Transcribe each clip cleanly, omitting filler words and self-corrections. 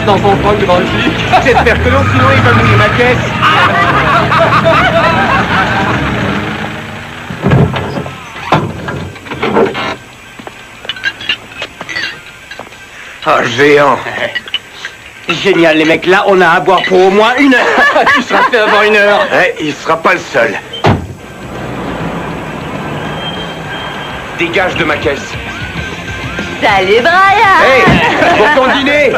cache dans son froc de grande flic. J'espère que non, sinon il va mouiller ma caisse. Oh, géant. Génial, les mecs, là, on a à boire pour au moins 1 heure. Tu seras fait avant 1 heure. Ouais, il sera pas le seul. Dégage de ma caisse. Salut, Brian! Hey, pour ton dîner.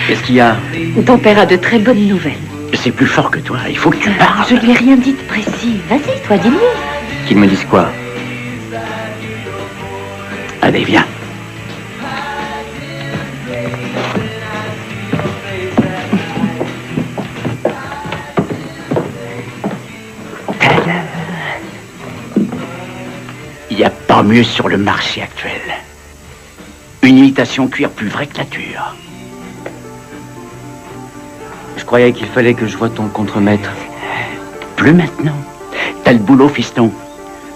Qu'est-ce qu'il y a? Ton père a de très bonnes nouvelles. C'est plus fort que toi, il faut que tu parles. Je lui ai rien dit de précis. Vas-y, toi, dis-lui. Qu'il me dise quoi? Allez, viens. Il n'y a pas mieux sur le marché actuel. Une imitation cuir plus vraie que nature. Je croyais qu'il fallait que je voie ton contremaître. Plus maintenant. T'as le boulot, fiston.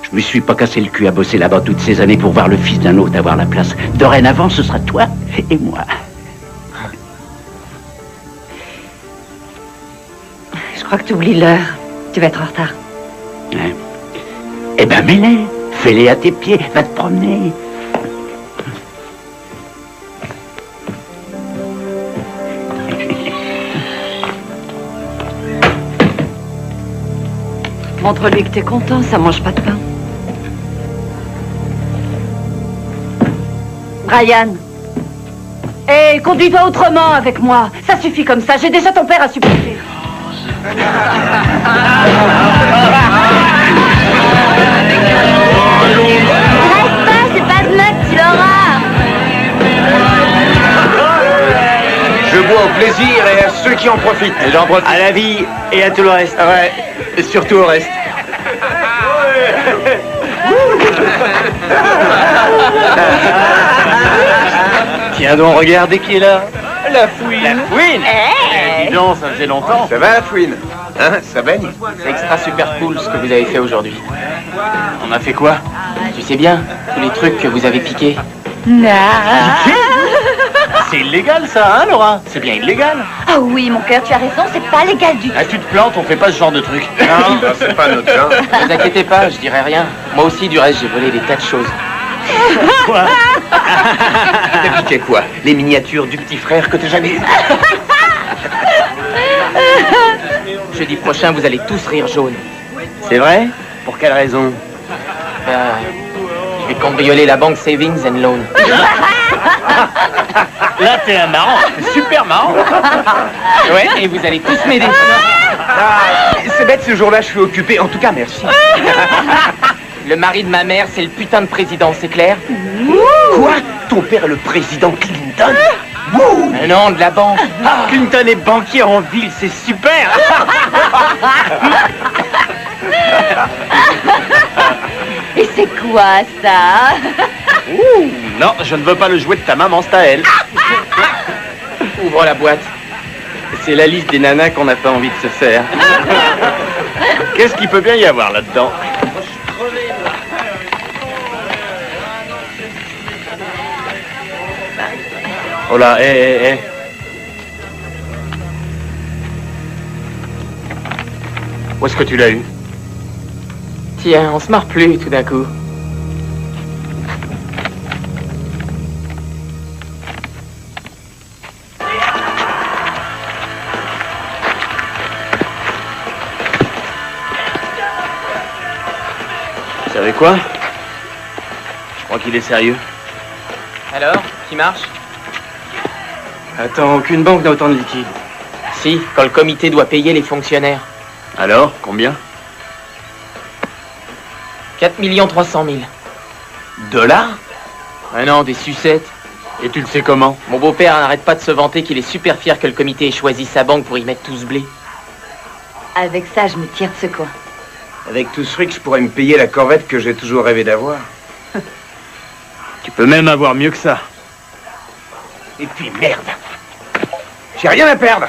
Je me suis pas cassé le cul à bosser là-bas toutes ces années pour voir le fils d'un autre avoir la place. Dorénavant, ce sera toi et moi. Je crois que tu oublies l'heure. Tu vas être en retard. Hein? Eh ben, mets-les. Fais-les à tes pieds. Va te promener. Montre-lui que t'es content, ça mange pas de pain. Brian. Hé, conduis-toi autrement avec moi. Ça suffit comme ça, j'ai déjà ton père à supporter. Reste pas, c'est pas de meuf, tu l'auras. Je bois au plaisir et à ceux qui en profitent. Et j'en profite. À la vie et à tout le reste. Ouais, et surtout au reste. Tiens donc, regardez qui est là. La fouine. La fouine. Dis donc, ça faisait longtemps. Ça va, Fouine? Hein, ça baigne? C'est extra super cool ce que vous avez fait aujourd'hui. On a fait quoi? Tu sais bien, tous les trucs que vous avez piqués. C'est illégal ça, hein, Laura? C'est bien illégal. Ah oui, mon cœur, tu as raison, c'est pas légal du tout. Ah, tu te plantes, on fait pas ce genre de truc. Non, c'est pas notre genre. Ne vous inquiétez pas, je dirai rien. Moi aussi, du reste, j'ai volé des tas de choses. Quoi? T'as piqué quoi? Les miniatures du petit frère que t'as jamais eu? Jeudi prochain, vous allez tous rire jaune. C'est vrai? Pour quelle raison? Je vais cambrioler la banque Savings and Loan. Là, t'es un marrant. C'est super marrant. Ouais, et vous allez tous m'aider. Ah, c'est bête, ce jour-là, je suis occupé. En tout cas, merci. Le mari de ma mère, c'est le putain de président, c'est clair? Quoi? Ton père est le président Clinton? Non, de la banque. Clinton est banquier en ville, c'est super. Et c'est quoi ça? Non, je ne veux pas le jouet de ta maman, c'est à elle. Ouvre la boîte. C'est la liste des nanas qu'on n'a pas envie de se faire. Qu'est-ce qu'il peut bien y avoir là-dedans? Oh là, hé. Où est-ce que tu l'as eu? Tiens, on se marre plus tout d'un coup. Vous savez quoi? Je crois qu'il est sérieux. Alors, qui marche? Attends, aucune banque n'a autant de liquide. Si, quand le comité doit payer les fonctionnaires. Alors, combien? 4 300 000. Dollars? Ah non, des sucettes. Et tu le sais comment? Mon beau-père n'arrête pas de se vanter qu'il est super fier que le comité ait choisi sa banque pour y mettre tout ce blé. Avec ça, je me tire de ce coin. Avec tout ce fric, je pourrais me payer la corvette que j'ai toujours rêvé d'avoir. Tu peux même avoir mieux que ça. Et puis merde. J'ai rien à perdre.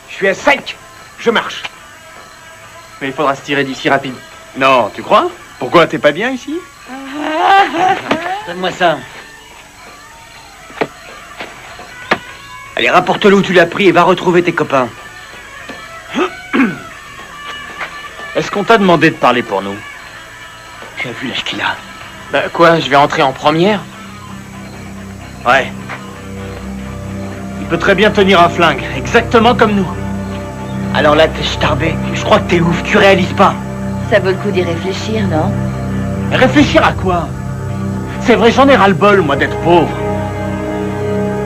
Je suis à sec. Je marche. Mais il faudra se tirer d'ici rapide. Non, tu crois? Pourquoi, t'es pas bien ici? Donne-moi ça. Allez, rapporte-le où tu l'as pris et va retrouver tes copains. Est-ce qu'on t'a demandé de parler pour nous? Tu as vu l'âge qu'il a? Bah quoi, je vais entrer en première? Ouais. Il peut très bien tenir un flingue, exactement comme nous. Alors là, t'es starbé. Je crois que t'es ouf, tu réalises pas. Ça vaut le coup d'y réfléchir, non? Réfléchir à quoi? C'est vrai, j'en ai ras-le-bol, moi, d'être pauvre.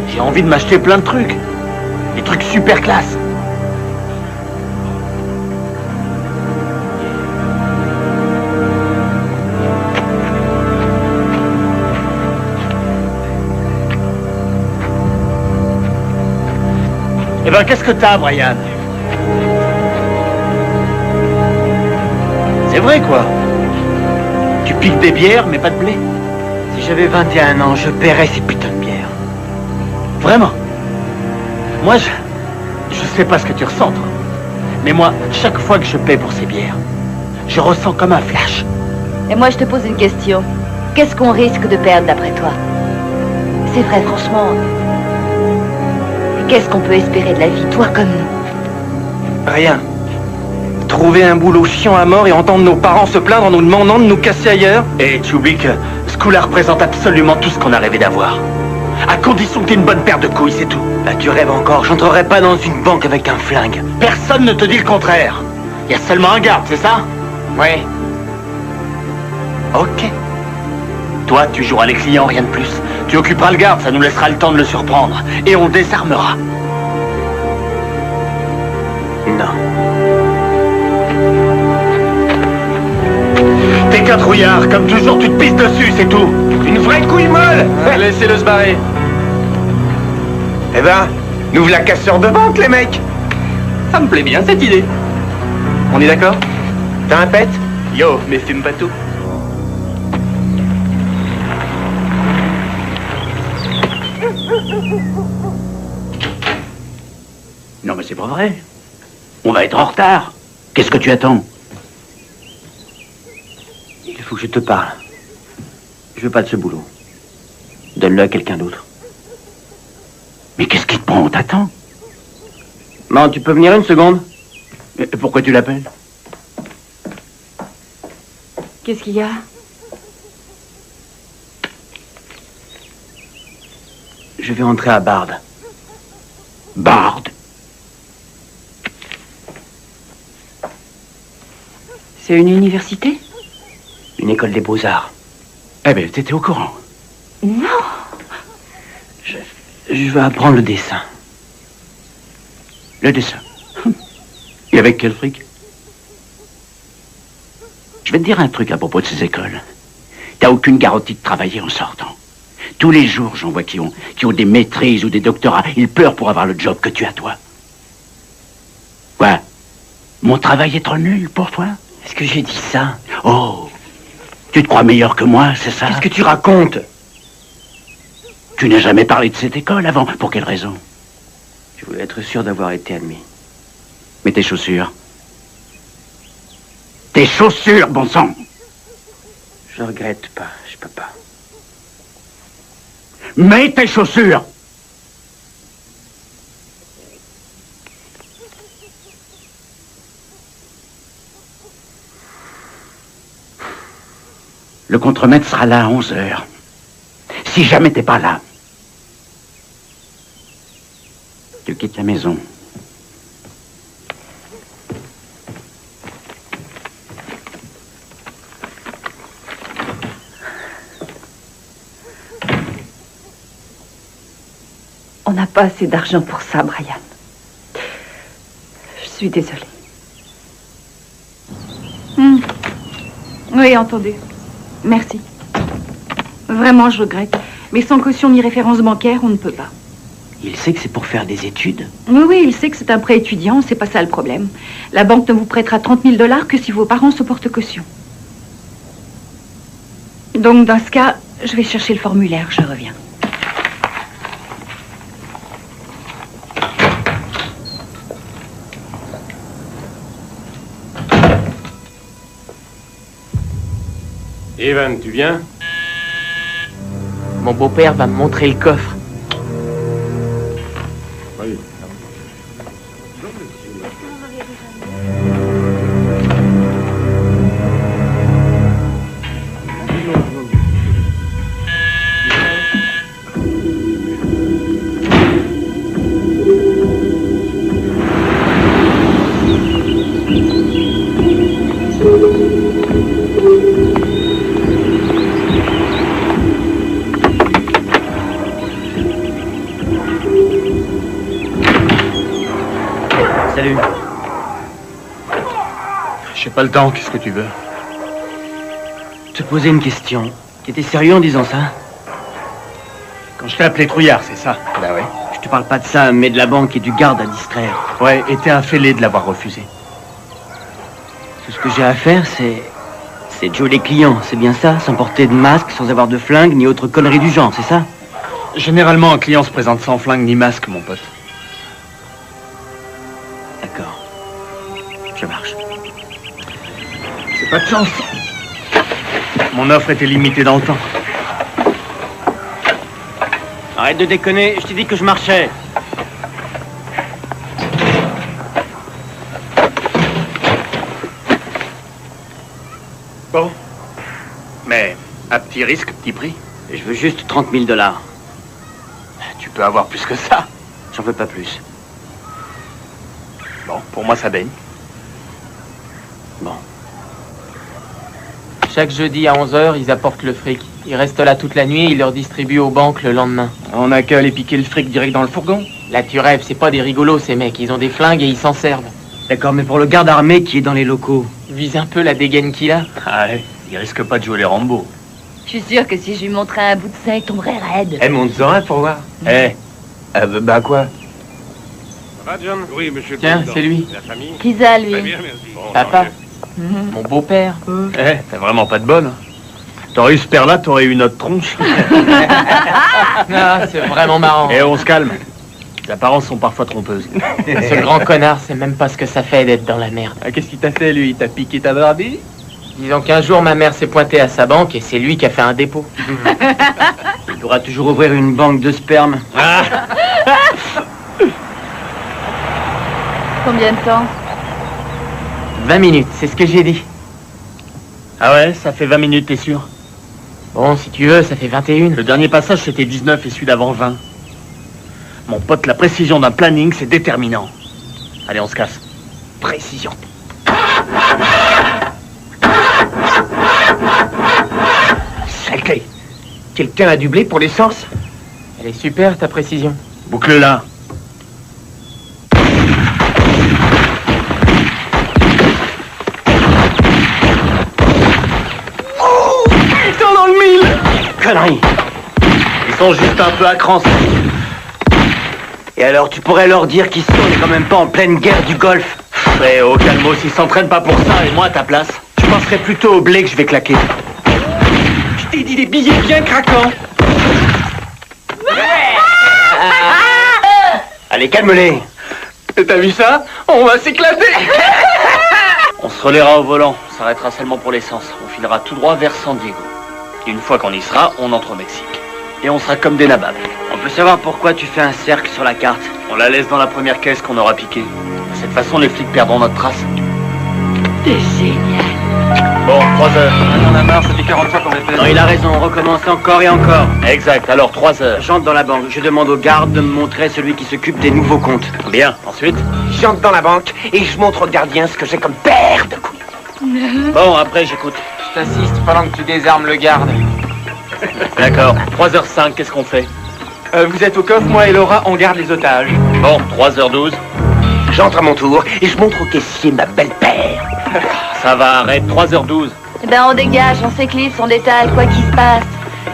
J'ai envie de m'acheter plein de trucs. Des trucs super classe. Eh ben, qu'est-ce que t'as, Brian? C'est vrai, quoi. Tu piques des bières, mais pas de blé. Si j'avais 21 ans, je paierais ces putains de bières. Vraiment. Moi, je sais pas ce que tu ressens, toi. Mais moi, chaque fois que je paie pour ces bières, je ressens comme un flash. Et moi, je te pose une question. Qu'est-ce qu'on risque de perdre d'après toi? C'est vrai, franchement. Qu'est-ce qu'on peut espérer de la vie, toi comme nous? Rien. Trouver un boulot chiant à mort et entendre nos parents se plaindre en nous demandant de nous casser ailleurs. Et Chubik, ce coup-là représente absolument tout ce qu'on a rêvé d'avoir. À condition que t'aies une bonne paire de couilles, c'est tout. Bah tu rêves encore, j'entrerai pas dans une banque avec un flingue. Personne ne te dit le contraire. Il y a seulement un garde, c'est ça? Ouais. Ok. Toi, tu joueras les clients, rien de plus. Tu occuperas le garde, ça nous laissera le temps de le surprendre. Et on le désarmera. Non. T'es qu'un trouillard, comme toujours, tu te pisses dessus, c'est tout. Une vraie couille molle. Laissez-le se barrer. Eh ben, nous voilà casseurs de banque, les mecs. Ça me plaît bien, cette idée. On est d'accord? T'as un pet? Yo, mais fume pas tout. Non, mais c'est pas vrai. On va être en retard. Qu'est-ce que tu attends? Il faut que je te parle. Je veux pas de ce boulot. Donne-le à quelqu'un d'autre. Mais qu'est-ce qui te prend? On t'attend. Man, tu peux venir une seconde? Mais pourquoi tu l'appelles? Qu'est-ce qu'il y a? Je vais entrer à Bard. Bard. C'est une université? Une école des beaux-arts. Eh ben, t'étais au courant. Non! Je veux apprendre le dessin. Le dessin. Et avec quel fric? Je vais te dire un truc à propos de ces écoles. T'as aucune garantie de travailler en sortant. Tous les jours, j'en vois qui ont des maîtrises ou des doctorats. Ils pleurent pour avoir le job que tu as, toi. Quoi? Mon travail est trop nul pour toi? Est-ce que j'ai dit ça? Oh! Tu te crois meilleur que moi, c'est ça? Qu'est-ce que tu racontes? Tu n'as jamais parlé de cette école avant. Pour quelle raison? Je voulais être sûr d'avoir été admis. Mais tes chaussures. Tes chaussures, bon sang! Je regrette pas, je peux pas. Mets tes chaussures! Le contremaître sera là à 11h. Si jamais t'es pas là, tu quittes la maison. On n'a pas assez d'argent pour ça, Brian. Je suis désolée. Oui, entendu. Merci. Vraiment, je regrette. Mais sans caution ni référence bancaire, on ne peut pas. Il sait que c'est pour faire des études. Oui, il sait que c'est un prêt étudiant, c'est pas ça le problème. La banque ne vous prêtera 30 000 $ que si vos parents se portent caution. Donc, dans ce cas, je vais chercher le formulaire, je reviens. Evan, tu viens? Mon beau-père va me montrer le coffre. Oui. Salut. J'ai pas le temps, qu'est-ce que tu veux? Te poser une question. T'étais sérieux en disant ça? Quand je t'ai appelé trouillard, c'est ça? Bah ouais. Je te parle pas de ça, mais de la banque et du garde à distraire. Ouais, et t'es un fêlé de l'avoir refusé. Tout ce que j'ai à faire, c'est de jouer les clients, c'est bien ça? Sans porter de masque, sans avoir de flingue, ni autre connerie du genre, c'est ça? Généralement, un client se présente sans flingue ni masque, mon pote. D'accord. Je marche. C'est pas de chance. Mon offre était limitée dans le temps. Arrête de déconner, je t'ai dit que je marchais. Bon. Mais à petit risque, petit prix. Je veux juste 30 000 $. Tu peux avoir plus que ça. J'en veux pas plus. Bon, pour moi, ça baigne. Bon. Chaque jeudi à 11h, ils apportent le fric. Ils restent là toute la nuit et ils leur distribuent aux banques le lendemain. On a qu'à aller piquer le fric direct dans le fourgon. Là, tu rêves, c'est pas des rigolos, ces mecs. Ils ont des flingues et ils s'en servent. D'accord, mais pour le garde armé qui est dans les locaux. Vise un peu la dégaine qu'il a. Ah ouais, il risque pas de jouer les Rambo. Je suis sûre que si je lui montrais un bout de sein, il tomberait raide. Eh, monte-en un pour voir. Bah quoi? Ça va, John? Oui, monsieur. Tiens, c'est lui. La famille? Qui ça, lui? Très bien, merci. Bon, Papa. tant mieux. Mon beau-père. T'as vraiment pas de bol. T'aurais eu ce père-là, t'aurais eu notre tronche. Ah, c'est vraiment marrant. Et on se calme. Les apparences sont parfois trompeuses. Ce grand connard sait même pas ce que ça fait d'être dans la merde. Qu'est-ce qu'il t'a fait, lui? Il t'a piqué ta barbie? Disons qu'un jour, ma mère s'est pointée à sa banque et c'est lui qui a fait un dépôt. Il pourra toujours ouvrir une banque de sperme. Combien de temps? 20 minutes, c'est ce que j'ai dit. Ah ouais, ça fait 20 minutes, t'es sûr? Bon, si tu veux, ça fait 21. Le dernier passage, c'était 19 et celui d'avant 20. Mon pote, la précision d'un planning, c'est déterminant. Allez, on se casse. Précision. Sacré. Quelqu'un a du blé pour l'essence? Elle est super, ta précision. Boucle-la. Putain, dans le mille! Connerie! Ils sont juste un peu à cran. Et alors, tu pourrais leur dire qu'ici, on est quand même pas en pleine guerre du Golfe. Mais au calmos, ils s'entraînent pas pour ça, et moi, à ta place, Je penserais plutôt au blé que je vais claquer. Je t'ai dit des billets bien craquants. Allez, calme-les. t'as vu ça? On va s'éclater. On se relaiera au volant, on s'arrêtera seulement pour l'essence. On filera tout droit vers San Diego. Et une fois qu'on y sera, on entre au Mexique. Et on sera comme des nababs. On peut savoir pourquoi tu fais un cercle sur la carte? On la laisse dans la première caisse qu'on aura piquée. De cette façon, les flics perdront notre trace. T'es génial. Bon, 3 heures. On en a marre, ça fait 40 fois qu'on a fait. Non, il a raison, on recommence encore et encore. Exact, alors 3 heures. J'entre dans la banque, je demande au garde de me montrer celui qui s'occupe des nouveaux comptes. Bien, ensuite? J'entre dans la banque et je montre au gardien ce que j'ai comme paire de couilles. Bon, après, j'écoute. Je t'assiste pendant que tu désarmes le garde. D'accord, 3h05, qu'est-ce qu'on fait? Vous êtes au coffre, moi et Laura, on garde les otages. Bon, 3h12. J'entre à mon tour et je montre au caissier ma belle paire. Ça va, arrête, 3h12. Eh ben, on dégage, on s'éclipse, on détaille, quoi qu'il se passe.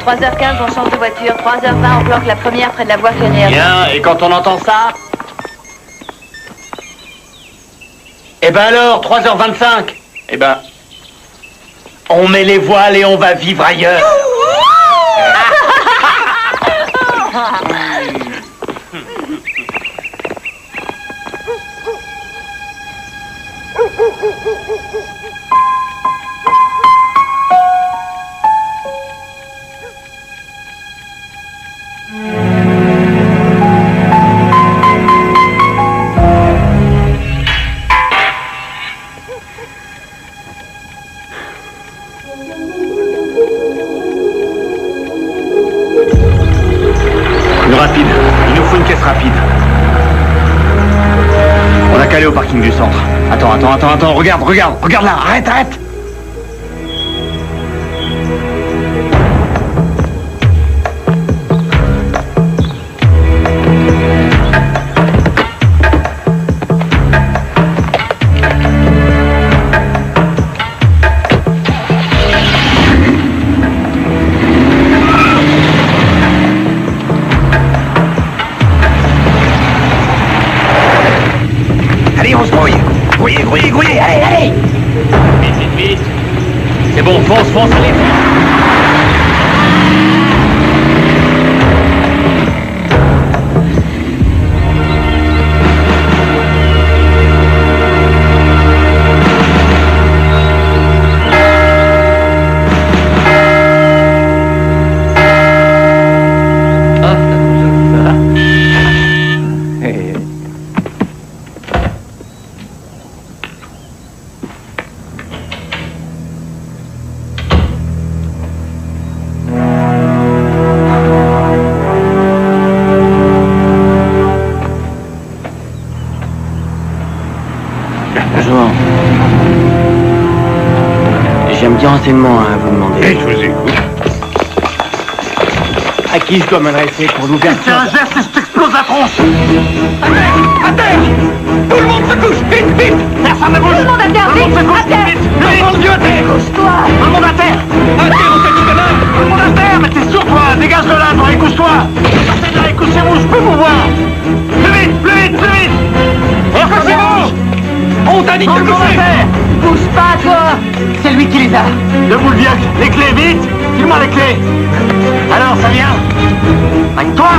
3h15, on change de voiture. 3h20, on planque la première près de la voie ferrée. Bien, et quand on entend ça? Eh ben alors, 3h25. Eh ben, on met les voiles et on va vivre ailleurs. Une rapide. Il nous faut une caisse rapide. On a calé au parking du centre. Attends. Regarde là. Arrête. Allez, on se grouille. Grouillez. Allez. Vite. C'est bon, fonce, allez. Bonjour. J'ai un petit renseignement à vous demander. Je vous écoute. À qui je dois m'adresser pour l'ouverture? C'est un geste et je t'explose la tronche. À terre. Tout le monde se couche. Vite. Personne ne bouge. Tout le monde à terre, Tout le monde se vite, couche. à terre. Vite. Mon Dieu, à terre. Couche-toi. Tout le monde à terre. À terre, on fait tout à l'heure. Tout le monde à terre. Mais t'es sûr, toi? Dégage de là, toi, et couche-toi. Sortez de là et couchez-vous, je peux vous voir. Plus vite. Couchez-vous. On t'a dit de te coucher. Bouge pas, toi. C'est lui qui les a. Debout le vieux. Les clés, vite. File-moi les clés. Alors, ça vient. Avec toi.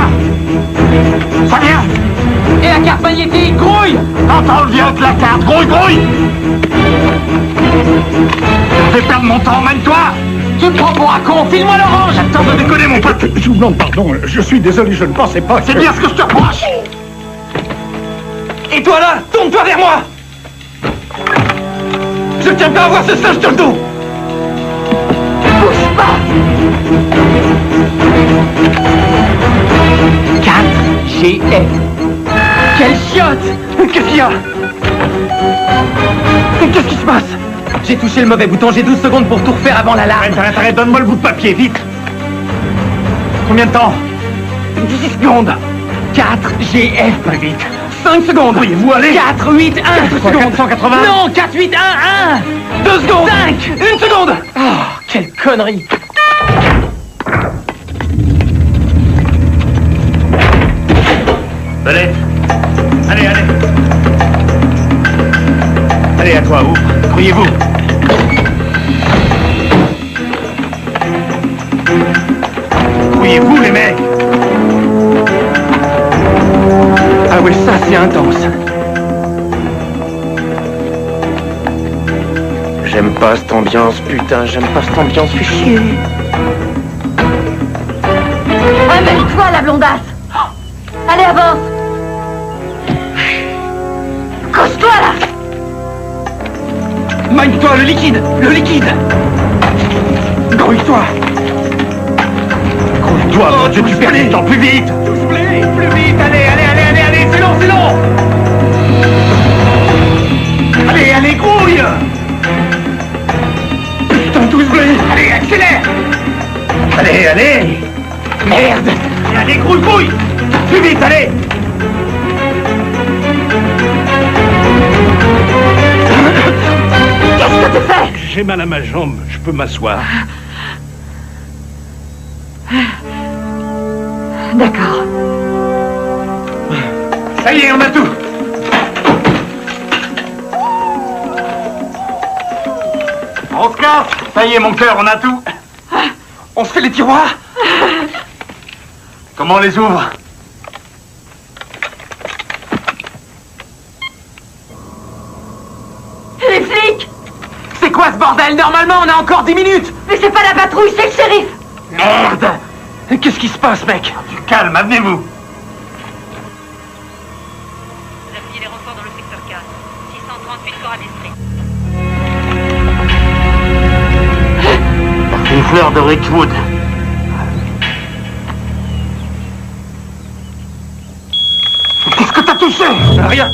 Ça vient. Et la carte magnétique, grouille! T'entends le vieux avec la carte. Grouille. Je vais perdre mon temps, mène-toi. Tu me prends pour un con, file-moi l'orange! Attends de déconner, mon pote. Je vous demande pardon, je suis désolé, je ne pensais pas que... C'est bien ce que je te reproche. Et toi là, tourne-toi vers moi. Je tiens pas à voir ce singe sur le dos. Bouge pas. 4GF. Quelle chiotte! Qu'est-ce qu'il y a? Qu'est-ce qui se passe? J'ai touché le mauvais bouton, j'ai 12 secondes pour tout refaire avant l'alarme. Arrête, donne-moi le bout de papier, vite. Combien de temps? 10 secondes. 4GF. Pas vite. 5 secondes. Pourriez-vous aller? 4, 8, 1 Quoi, 480? Non, 4, 8, 1, 2 secondes. 5. 1 seconde. Oh, quelle connerie. Belette. Allez. Allez, à toi, ouvre. Grouillez-vous. Grouillez-vous, les mecs. Ah oui, ça c'est intense. J'aime pas cette ambiance, putain, fais chier. Amène-toi, la blondasse. Allez, avance. Couche-toi, là. Mine-toi, le liquide. Grouille-toi. Grouille-toi, mon Dieu, tu perds du temps, plus vite. Plus vite, allez, c'est long. Allez, grouille. Putain, 12 blés. Allez, accélère. Allez. Merde. Allez, grouille. Plus vite, allez. Qu'est-ce que tu fais? J'ai mal à ma jambe, je peux m'asseoir. D'accord. Ça y est, on a tout. On se casse. Ça y est, mon cœur, on a tout. On se fait les tiroirs. Comment on les ouvre? Les flics! C'est quoi ce bordel? Normalement, on a encore 10 minutes. Mais c'est pas la patrouille, c'est le shérif! Merde! Qu'est-ce qui se passe, mec? Du calme, amenez-vous. Vous appuyez les renforts dans le secteur 4. 638 Coralie Street. Une fleur de Ridgewood. Qu'est-ce que t'as touché? Rien.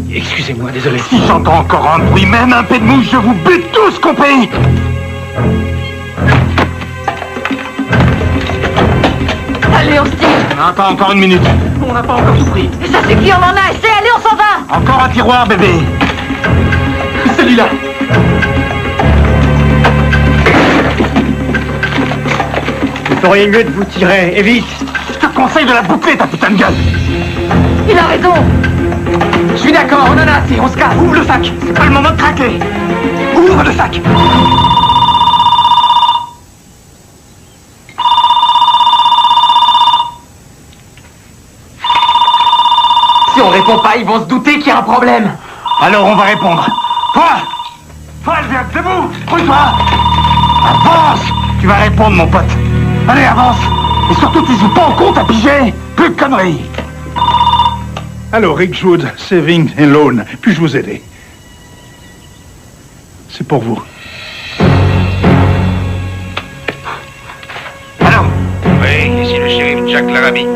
Excusez-moi, désolé. Si j'entends encore un bruit, même un peu de mouche, je vous bute tous, compris? Allez, on se tire! Attends, encore une minute. On n'a pas encore tout pris. Ça suffit, on en a assez! Allez, on s'en va! Encore un tiroir, bébé. Celui-là. Vous feriez mieux de vous tirer, et vite. Je te conseille de la boucler, ta putain de gueule. Il a raison! Je suis d'accord, on en a assez, on se casse. Ouvre le sac. C'est pas le moment de craquer. Ouvre le sac. Si on répond pas, ils vont se douter qu'il y a un problème. Alors on va répondre. Toi, viens, debout. Trouille-toi. Avance. Tu vas répondre, mon pote. Allez, avance. Et surtout, tu joues pas au con, t'as pigé. Plus de conneries. Allô, Ridgewood, Saving and Loan. Puis-je vous aider? C'est pour vous. Alors, Oui, ici le shérif Jack Larrabee.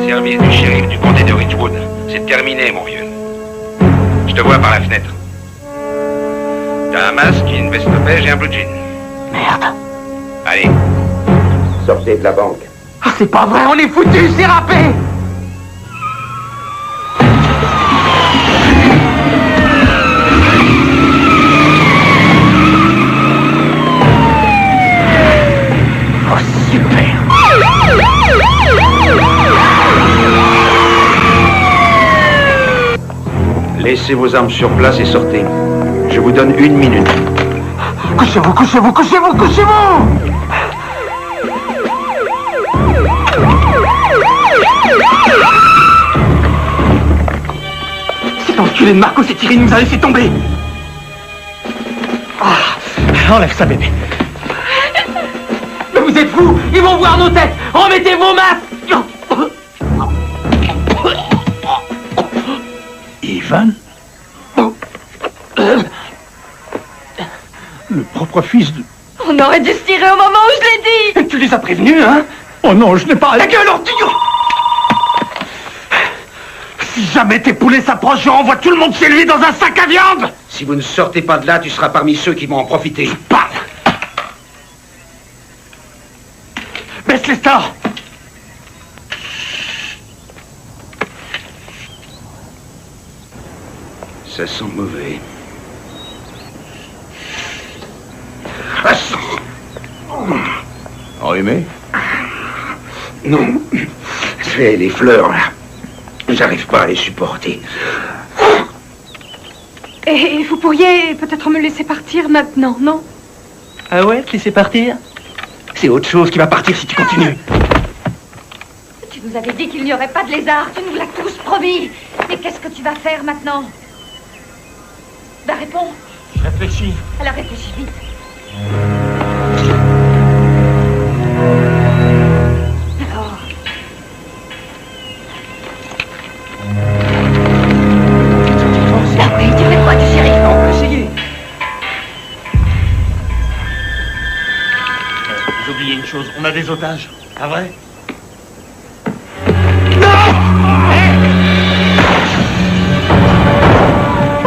Service du shérif du comté de Ridgewood. C'est terminé, mon vieux. Je te vois par la fenêtre. T'as un masque, une veste beige et un blue jean. merde. Allez, sortez de la banque. Ah, c'est pas vrai, on est foutus, c'est râpé. Oh, super. Laissez vos armes sur place et sortez. Je vous donne 1 minute. Couchez-vous, couchez-vous, couchez-vous, couchez-vous. Cet enculé de Marco s'est tiré, il nous a laissé tomber. Ah, enlève ça, bébé. Mais vous êtes fous, ils vont voir nos têtes. Remettez vos masques. Ivan? Le propre fils de... On aurait dû se tirer au moment où je l'ai dit! Tu les as prévenus, hein? Oh non, je n'ai pas... Ta gueule, ordure! Si jamais tes poulets s'approchent, je renvoie tout le monde chez lui dans un sac à viande! Si vous ne sortez pas de là, tu seras parmi ceux qui vont en profiter. Parle! Baisse les stores! Ça sent mauvais. Enrhumé? Non. C'est les fleurs, là. J'arrive pas à les supporter. Et vous pourriez peut-être me laisser partir maintenant, non? Ah ouais, te laisser partir? C'est autre chose qui va partir si tu continues. Tu nous avais dit qu'il n'y aurait pas de lézards, tu nous l'as tous promis. Mais qu'est-ce que tu vas faire maintenant? Ben réponds. Je réfléchis. Alors réfléchis vite. Alors... Ah oui, tu fais quoi du shérif? On peut essayer. Vous oubliez une chose, on a des otages. Ah vrai?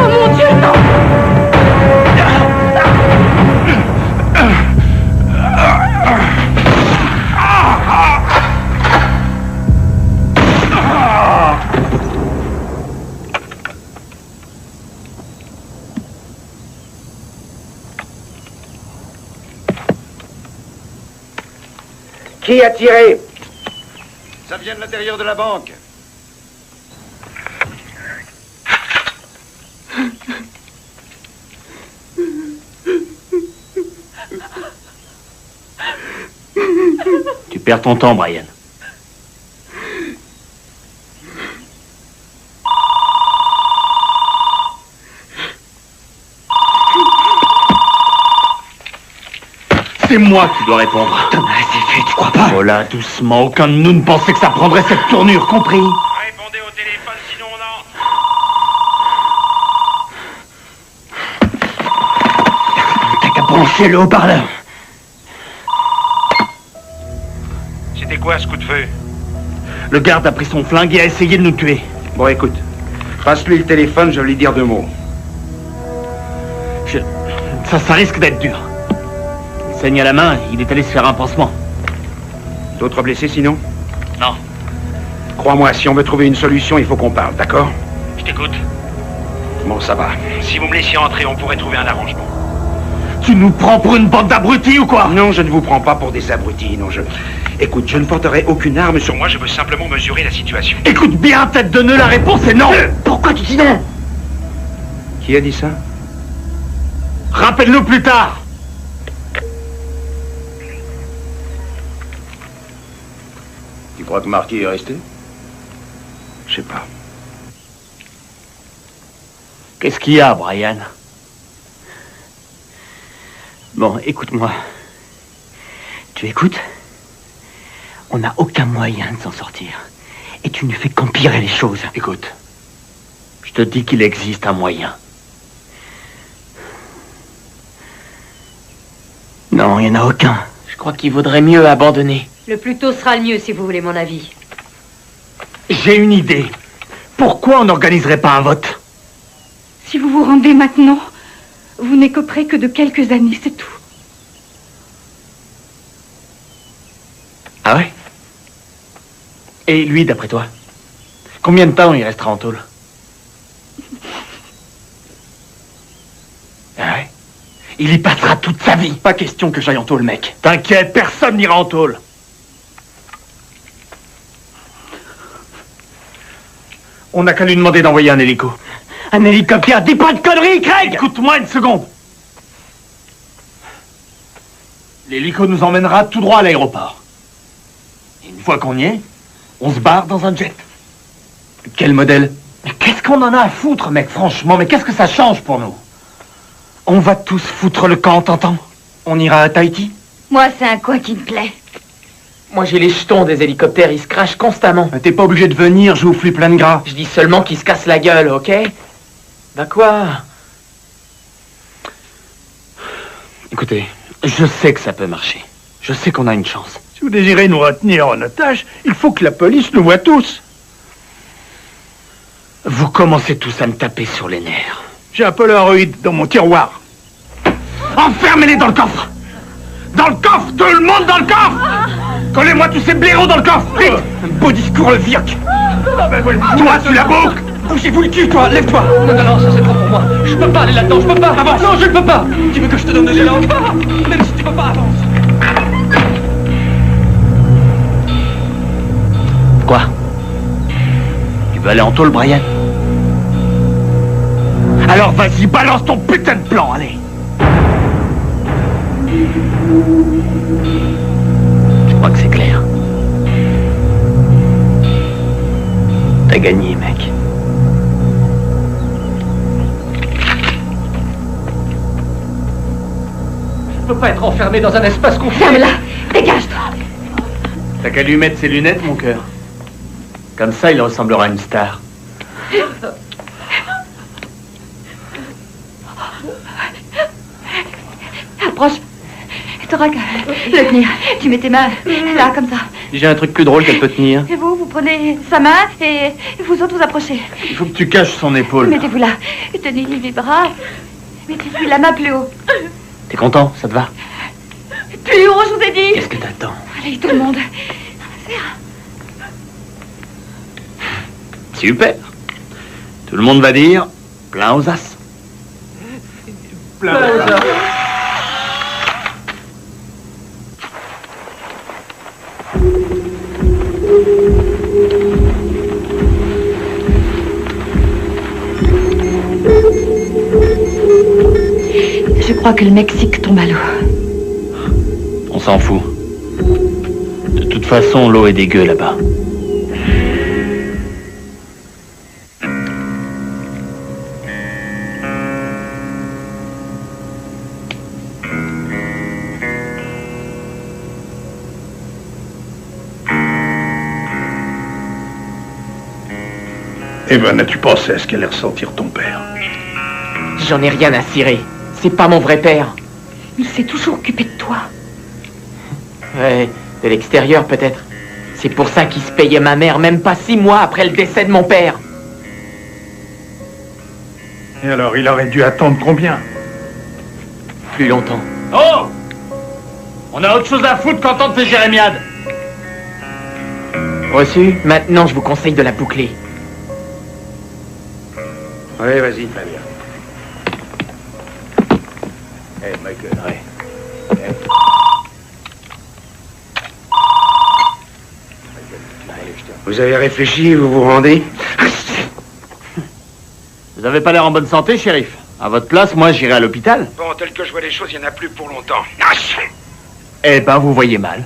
Oh mon Dieu, non! Qui a tiré? Ça vient de l'intérieur de la banque. Tu perds ton temps, Brian. C'est moi qui dois répondre. T'en as assez fait, tu crois pas? Oh là, doucement. Aucun de nous ne pensait que ça prendrait cette tournure, compris? Répondez au téléphone, sinon on entre. T'as qu'à brancher le haut-parleur. C'était quoi ce coup de feu? Le garde a pris son flingue et a essayé de nous tuer. Bon, écoute. Passe-lui le téléphone, je vais lui dire 2 mots. Ça risque d'être dur. Il saigne à la main, il est allé se faire un pansement. D'autres blessés sinon? Non. Crois-moi, si on veut trouver une solution, il faut qu'on parle, d'accord? Je t'écoute. Bon, ça va. Si vous me laissiez entrer, on pourrait trouver un arrangement. Tu nous prends pour une bande d'abrutis ou quoi? Non, je ne vous prends pas pour des abrutis, non, Écoute, je ne porterai aucune arme sur moi. Moi, je veux simplement mesurer la situation. Écoute bien, tête de nœud, la réponse est non. Pourquoi tu dis non? Qui a dit ça? Rappelle-nous plus tard. Tu crois que Marquis est resté? Je sais pas. Qu'est-ce qu'il y a, Brian? Bon, écoute-moi. Tu écoutes? On n'a aucun moyen de s'en sortir. Et tu ne fais qu'empirer les choses. Écoute, je te dis qu'il existe un moyen. Non, il n'y en a aucun. Je crois qu'il vaudrait mieux abandonner. Le plus tôt sera le mieux, si vous voulez mon avis. J'ai une idée. Pourquoi on n'organiserait pas un vote? Si vous vous rendez maintenant, vous n'écoperez que de quelques années, c'est tout. Ah ouais? Et lui, d'après toi? Combien de temps il restera en tôle? Ah ouais? Il y passera toute sa vie. Pas question que j'aille en tôle, mec. T'inquiète, personne n'ira en tôle. On n'a qu'à lui demander d'envoyer un hélico. Un hélicoptère, dis pas de conneries, Craig! Écoute-moi une seconde. L'hélico nous emmènera tout droit à l'aéroport. Et une fois qu'on y est, on se barre dans un jet. Quel modèle? Mais qu'est-ce qu'on en a à foutre, mec, franchement? Mais qu'est-ce que ça change pour nous? On va tous foutre le camp, t'entends? On ira à Tahiti? Moi, c'est un coin qui me plaît. Moi, j'ai les jetons des hélicoptères, ils se crachent constamment. T'es pas obligé de venir, je vous flux plein de gras. Je dis seulement qu'ils se cassent la gueule, ok? Bah quoi? Écoutez, je sais que ça peut marcher. Je sais qu'on a une chance. Si vous désirez nous retenir en otage, il faut que la police nous voie tous. Vous commencez tous à me taper sur les nerfs. J'ai un Polaroid dans mon tiroir. Enfermez-les dans le coffre! Dans le coffre! Tout le monde dans le coffre! Collez-moi tous ces blaireaux dans le coffre! Vite! Un beau discours, le virk! Toi, tu la boucle! Bougez-vous le cul, toi! Lève-toi! Non, ça c'est trop pour moi. Je peux pas aller là-dedans, je peux pas. Avance! Non, je ne peux pas! Tu veux que je te donne de l'élan? Même si tu peux pas, avance! Quoi? Tu veux aller en tôle, Brian? Alors vas-y, balance ton putain de plan, allez! Je crois que c'est clair. T'as gagné, mec. Je peux pas être enfermé dans un espace confiné. Ferme-la! Dégage-toi! T'as qu'à lui mettre ses lunettes, mon cœur. Comme ça, il ressemblera à une star. Approche. T'auras qu'à le tenir. Tu mets tes mains là, comme ça. J'ai un truc plus drôle qu'elle peut tenir. Et vous prenez sa main et vous autres vous approchez. Il faut que tu caches son épaule. Mettez-vous là. Tenez les bras. Mettez-lui la main plus haut. T'es content? Ça te va? Plus haut, je vous ai dit. Qu'est-ce que t'attends? Allez, tout le monde. Super. Tout le monde va dire plein aux as. Plein aux as. crois que le Mexique tombe à l'eau. On s'en fout. De toute façon, l'eau est dégueu là-bas. Evan, as-tu pensé à ce qu'allait ressentir ton père? J'en ai rien à cirer. C'est pas mon vrai père. Il s'est toujours occupé de toi. Ouais, de l'extérieur peut-être. C'est pour ça qu'il se payait ma mère, même pas 6 mois après le décès de mon père. Et alors, il aurait dû attendre combien? Plus longtemps. Oh! On a autre chose à foutre qu'entendre tes jérémiades. Reçu? Maintenant, je vous conseille de la boucler. Oui, vas-y, très bien. Hey, Michael, ouais. Hey. Vous avez réfléchi, vous vous rendez? Vous avez pas l'air en bonne santé, shérif. À votre place, moi, j'irai à l'hôpital. Bon, tel que je vois les choses, il n'y en a plus pour longtemps. Eh ben, vous voyez mal.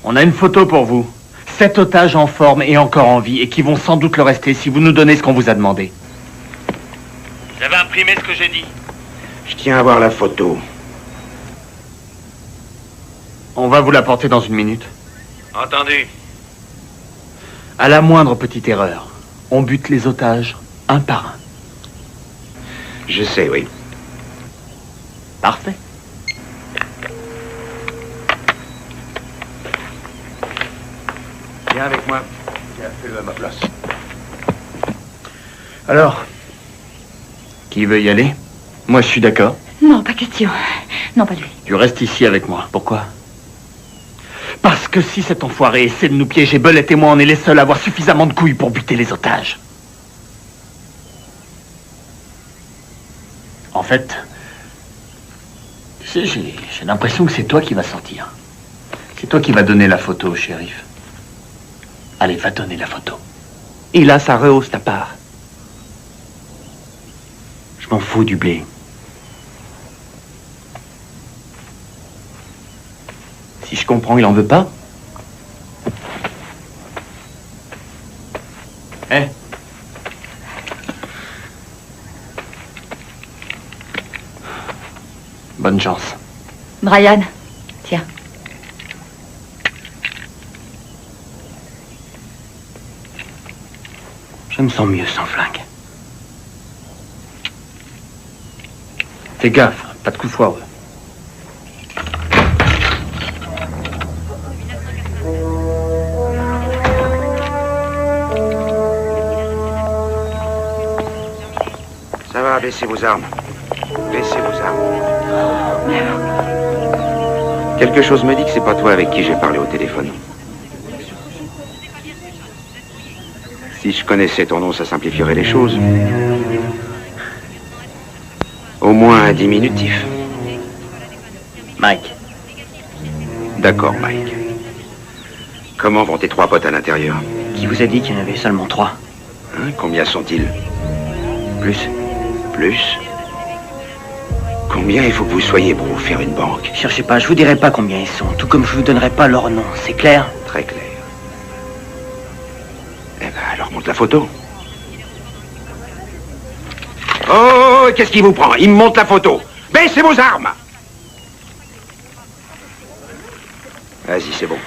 On a une photo pour vous. 7 otages en forme et encore en vie, et qui vont sans doute le rester si vous nous donnez ce qu'on vous a demandé. Vous avez imprimé ce que j'ai dit. Je tiens à voir la photo. On va vous la porter dans 1 minute. Entendu. À la moindre petite erreur, on bute les otages un par un. Je sais, oui. Parfait. Viens avec moi. Tiens, fais-le à ma place. Alors, qui veut y aller? Moi, je suis d'accord. Non, pas question. Non, pas lui. Tu restes ici avec moi. Pourquoi? Parce que si cet enfoiré essaie de nous piéger, Belette et moi, on est les seuls à avoir suffisamment de couilles pour buter les otages. En fait, tu sais, j'ai l'impression que c'est toi qui vas sortir. C'est toi qui vas donner la photo au shérif. Allez, va donner la photo. Et là, ça rehausse ta part. Je m'en fous du blé. Si je comprends, il en veut pas. Eh. Bonne chance. Brian, tiens. Je me sens mieux sans flingue. Fais gaffe, pas de coup foireux. Ça va, baissez vos armes. Baissez vos armes. Quelque chose me dit que c'est pas toi avec qui j'ai parlé au téléphone. Si je connaissais ton nom, ça simplifierait les choses. Au moins un diminutif. Mike. D'accord, Mike. Comment vont tes 3 potes à l'intérieur? Qui vous a dit qu'il y en avait seulement 3? Hein, combien sont-ils? Plus. Plus? Combien il faut que vous soyez pour vous faire une banque? Cherchez pas, je vous dirai pas combien ils sont, tout comme je vous donnerai pas leur nom, c'est clair? Très clair. Eh ben, alors montre la photo. Oh, qu'est-ce qui vous prend? Il me montre la photo. Baissez vos armes! Vas-y, c'est bon.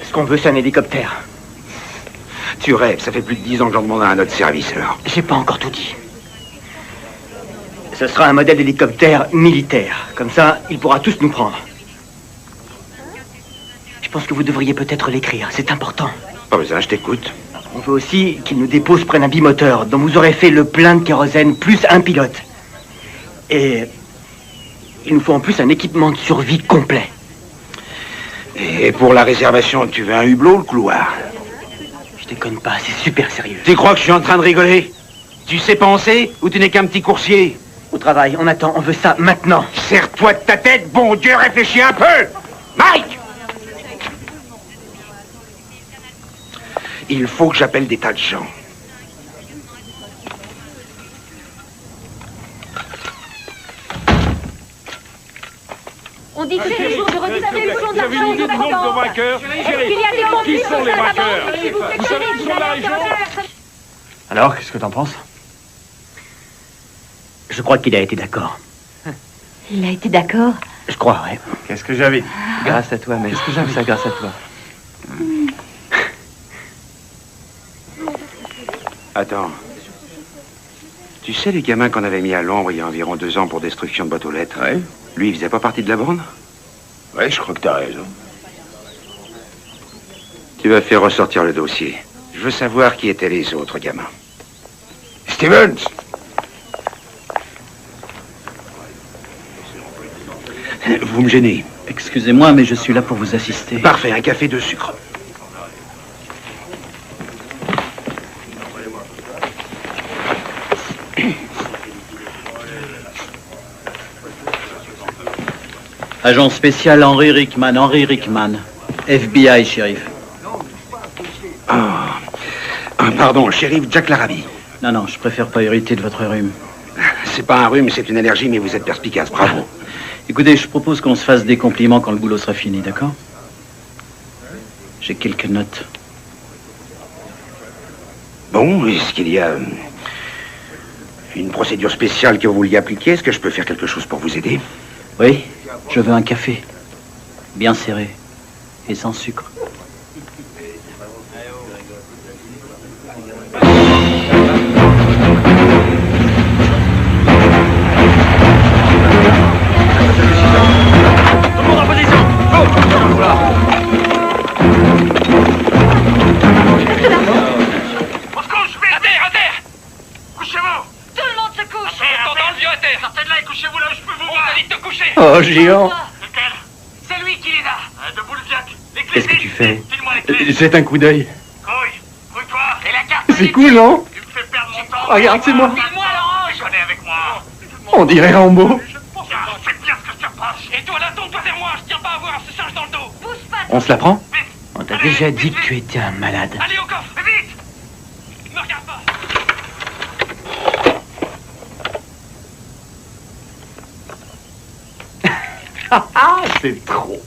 Ce qu'on veut, c'est un hélicoptère. Tu rêves, ça fait plus de 10 ans que j'en demande à un autre service, alors. J'ai pas encore tout dit. Ce sera un modèle d'hélicoptère militaire. Comme ça, il pourra tous nous prendre. Je pense que vous devriez peut-être l'écrire, c'est important. Pas besoin, je t'écoute. On veut aussi qu'il nous dépose près d'un bimoteur, dont vous aurez fait le plein de kérosène, plus un pilote. Et il nous faut en plus un équipement de survie complet. Et pour la réservation, tu veux un hublot, le couloir? Je déconne pas, c'est super sérieux. Tu crois que je suis en train de rigoler? Tu sais penser ou tu n'es qu'un petit coursier? Au travail, on attend, on veut ça maintenant. Serre-toi de ta tête, bon Dieu, réfléchis un peu! Mike! Il faut que j'appelle des tas de gens. On dit que c'est le jour de redistribution de l'argent aux nombre de combattants. vainqueurs. Est-ce qu'il y a des conflits Qui sont les vainqueurs? s'il vous plaît, Vous savez Shérif, qui sont de la région? Alors, qu'est-ce que t'en penses? Je crois qu'il a été d'accord. Il a été d'accord. Je crois, ouais. Qu'est-ce que j'avais? Grâce à toi, mais qu'est-ce que j'aime ça grâce à toi? Attends. Tu sais les gamins qu'on avait mis à l'ombre il y a environ 2 ans pour destruction de boîtes aux lettres? Ouais. Lui, il faisait pas partie de la bande? Ouais, je crois que t'as raison. Tu vas faire ressortir le dossier. Je veux savoir qui étaient les autres gamins. Stevens! Vous me gênez. Excusez-moi, mais je suis là pour vous assister. Parfait, un café de sucre. Agent spécial Henry Rickman. FBI, shérif. Pardon, shérif Jack Larabie. Non, je préfère pas hériter de votre rhume. C'est pas un rhume, c'est une allergie, mais vous êtes perspicace, bravo. Écoutez, je propose qu'on se fasse des compliments quand le boulot sera fini, d'accord? J'ai quelques notes. Bon, est-ce qu'il y a une procédure spéciale que vous vouliez appliquer? Est-ce que je peux faire quelque chose pour vous aider? Oui, je veux un café. Bien serré. Et sans sucre. Tout le monde en position! On se couche! À terre! Couchez-vous! Tout le monde se couche. Dans le vieux à terre! Sortez de là et couchez-vous là où je peux vous voir! On t'a dit de te coucher! Oh, géant! Lequel? C'est lui qui les a! De boule Jack! Les clés! Qu'est-ce que tu fais? File-moi les clés! Jette un coup d'œil. Couille-toi! Et la carte! C'est cool, non? Tu me fais perdre mon temps! Regarde, c'est moi. File-moi l'orange! Venez avec moi! On dirait Rambo. Tiens, fais bien ce que je te reproche! Et toi là, tourne-toi vers moi! Je tiens pas à voir ce singe dans le dos! Pousse pas. On se la prend? Vite! On t'a déjà dit que tu étais un malade. Allez au coffre! Vite! Me regarde pas! Ah, c'est trop.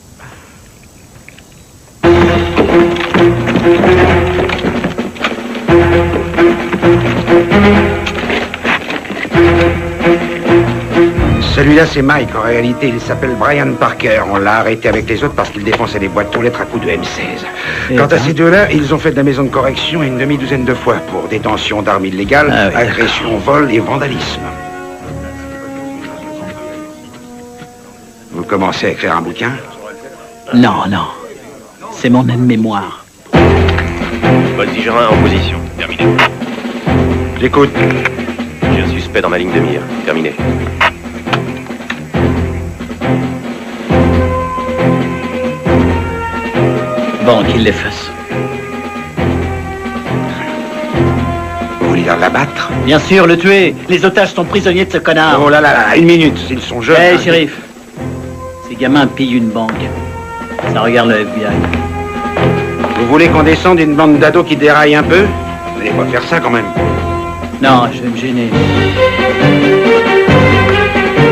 Celui-là, c'est Mike. En réalité, il s'appelle Brian Parker. On l'a arrêté avec les autres parce qu'il défonçait les boîtes aux lettres à coups de M16. Quant à ces deux-là, ils ont fait de la maison de correction une demi-douzaine de fois pour détention d'armes illégales, agression, vol et vandalisme. Vous commencez à écrire un bouquin? Non. C'est mon aide-mémoire. Voltigeur 1 en position. Terminé. J'écoute. J'ai un suspect dans ma ligne de mire. Terminé. Bon, qu'il les fasse. Vous voulez dire l'abattre? Bien sûr, le tuer. Les otages sont prisonniers de ce connard. Oh là, une minute. Ils sont jeunes. Hé, shérif. Ces gamins pillent une banque. Ça regarde le FBI. Vous voulez qu'on descende une bande d'ados qui déraille un peu? Vous n'allez pas faire ça quand même. Non, je vais me gêner.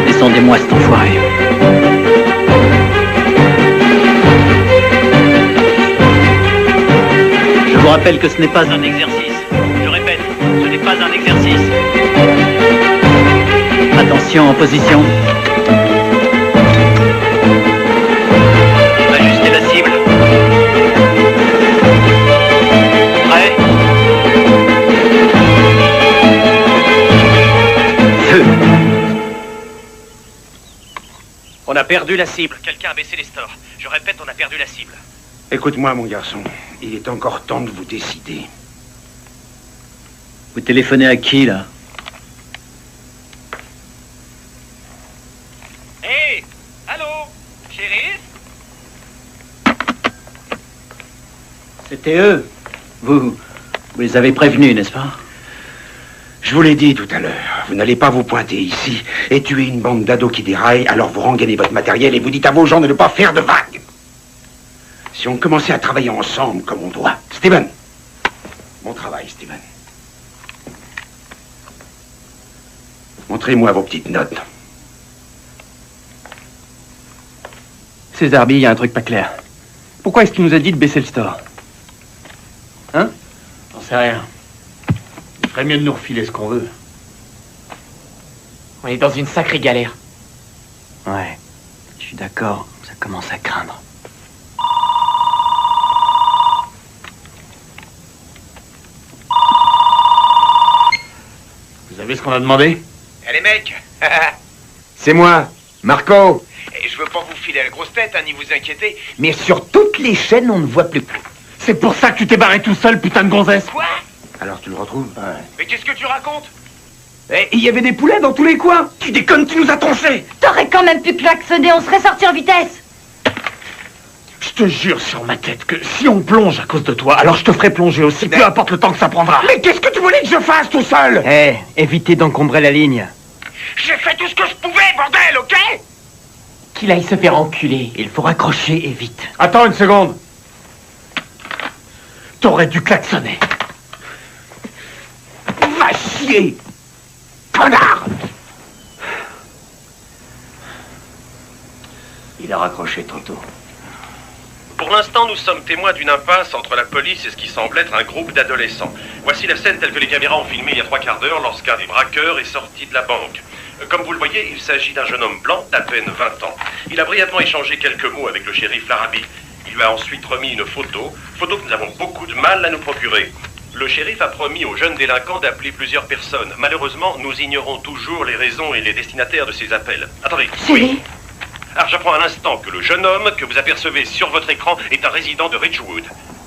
Descendez-moi cet enfoiré. Je vous rappelle que ce n'est pas un exercice. Je répète, ce n'est pas un exercice. Attention, en position. Ajustez la cible. Prêt? Feu. On a perdu la cible. Quelqu'un a baissé les stores. Je répète, on a perdu la cible. Écoute-moi, mon garçon. Il est encore temps de vous décider. Vous téléphonez à qui, là? Hé! Allô? Shérif? C'était eux. Vous les avez prévenus, n'est-ce pas? Je vous l'ai dit tout à l'heure. Vous n'allez pas vous pointer ici et tuer une bande d'ados qui déraille, alors vous rengainez votre matériel et vous dites à vos gens de ne pas faire de vagues. Si on commençait à travailler ensemble comme on doit... Steven, Bon travail, Steven. Montrez-moi vos petites notes. César B, il y a un truc pas clair. Pourquoi est-ce qu'il nous a dit de baisser le store? Hein? J'en sais rien. Il ferait mieux de nous refiler ce qu'on veut. On est dans une sacrée galère. Ouais, je suis d'accord, ça commence à craindre. Vous avez ce qu'on a demandé? Allez, mec. C'est moi, Marco. Et je veux pas vous filer la grosse tête, hein, ni vous inquiéter. Mais sur toutes les chaînes, on ne voit plus Claude. C'est pour ça que tu t'es barré tout seul, putain de gonzesse. Quoi? Alors tu le retrouves? Ouais. Mais qu'est-ce que tu racontes? Et il y avait des poulets dans tous les coins. Tu déconnes, tu nous as tronchés. T'aurais quand même pu klaxonner, on serait sorti en vitesse. Je te jure sur ma tête que si on plonge à cause de toi, alors je te ferai plonger aussi, peu importe le temps que ça prendra. Mais qu'est-ce que tu voulais que je fasse tout seul? Évitez d'encombrer la ligne. J'ai fait tout ce que je pouvais, bordel, ok? Qu'il aille se faire enculer. Il faut raccrocher et vite. Attends une seconde. T'aurais dû klaxonner. Va chier, connard. Il a raccroché trop tôt. Pour l'instant, nous sommes témoins d'une impasse entre la police et ce qui semble être un groupe d'adolescents. Voici la scène telle que les caméras ont filmé il y a 3/4 d'heure lorsqu'un des braqueurs est sorti de la banque. Comme vous le voyez, il s'agit d'un jeune homme blanc d'à peine 20 ans. Il a brièvement échangé quelques mots avec le shérif Larrabee. Il lui a ensuite remis une photo que nous avons beaucoup de mal à nous procurer. Le shérif a promis aux jeunes délinquants d'appeler plusieurs personnes. Malheureusement, nous ignorons toujours les raisons et les destinataires de ces appels. Attendez. Oui. Alors j'apprends à l'instant que le jeune homme que vous apercevez sur votre écran est un résident de Ridgewood,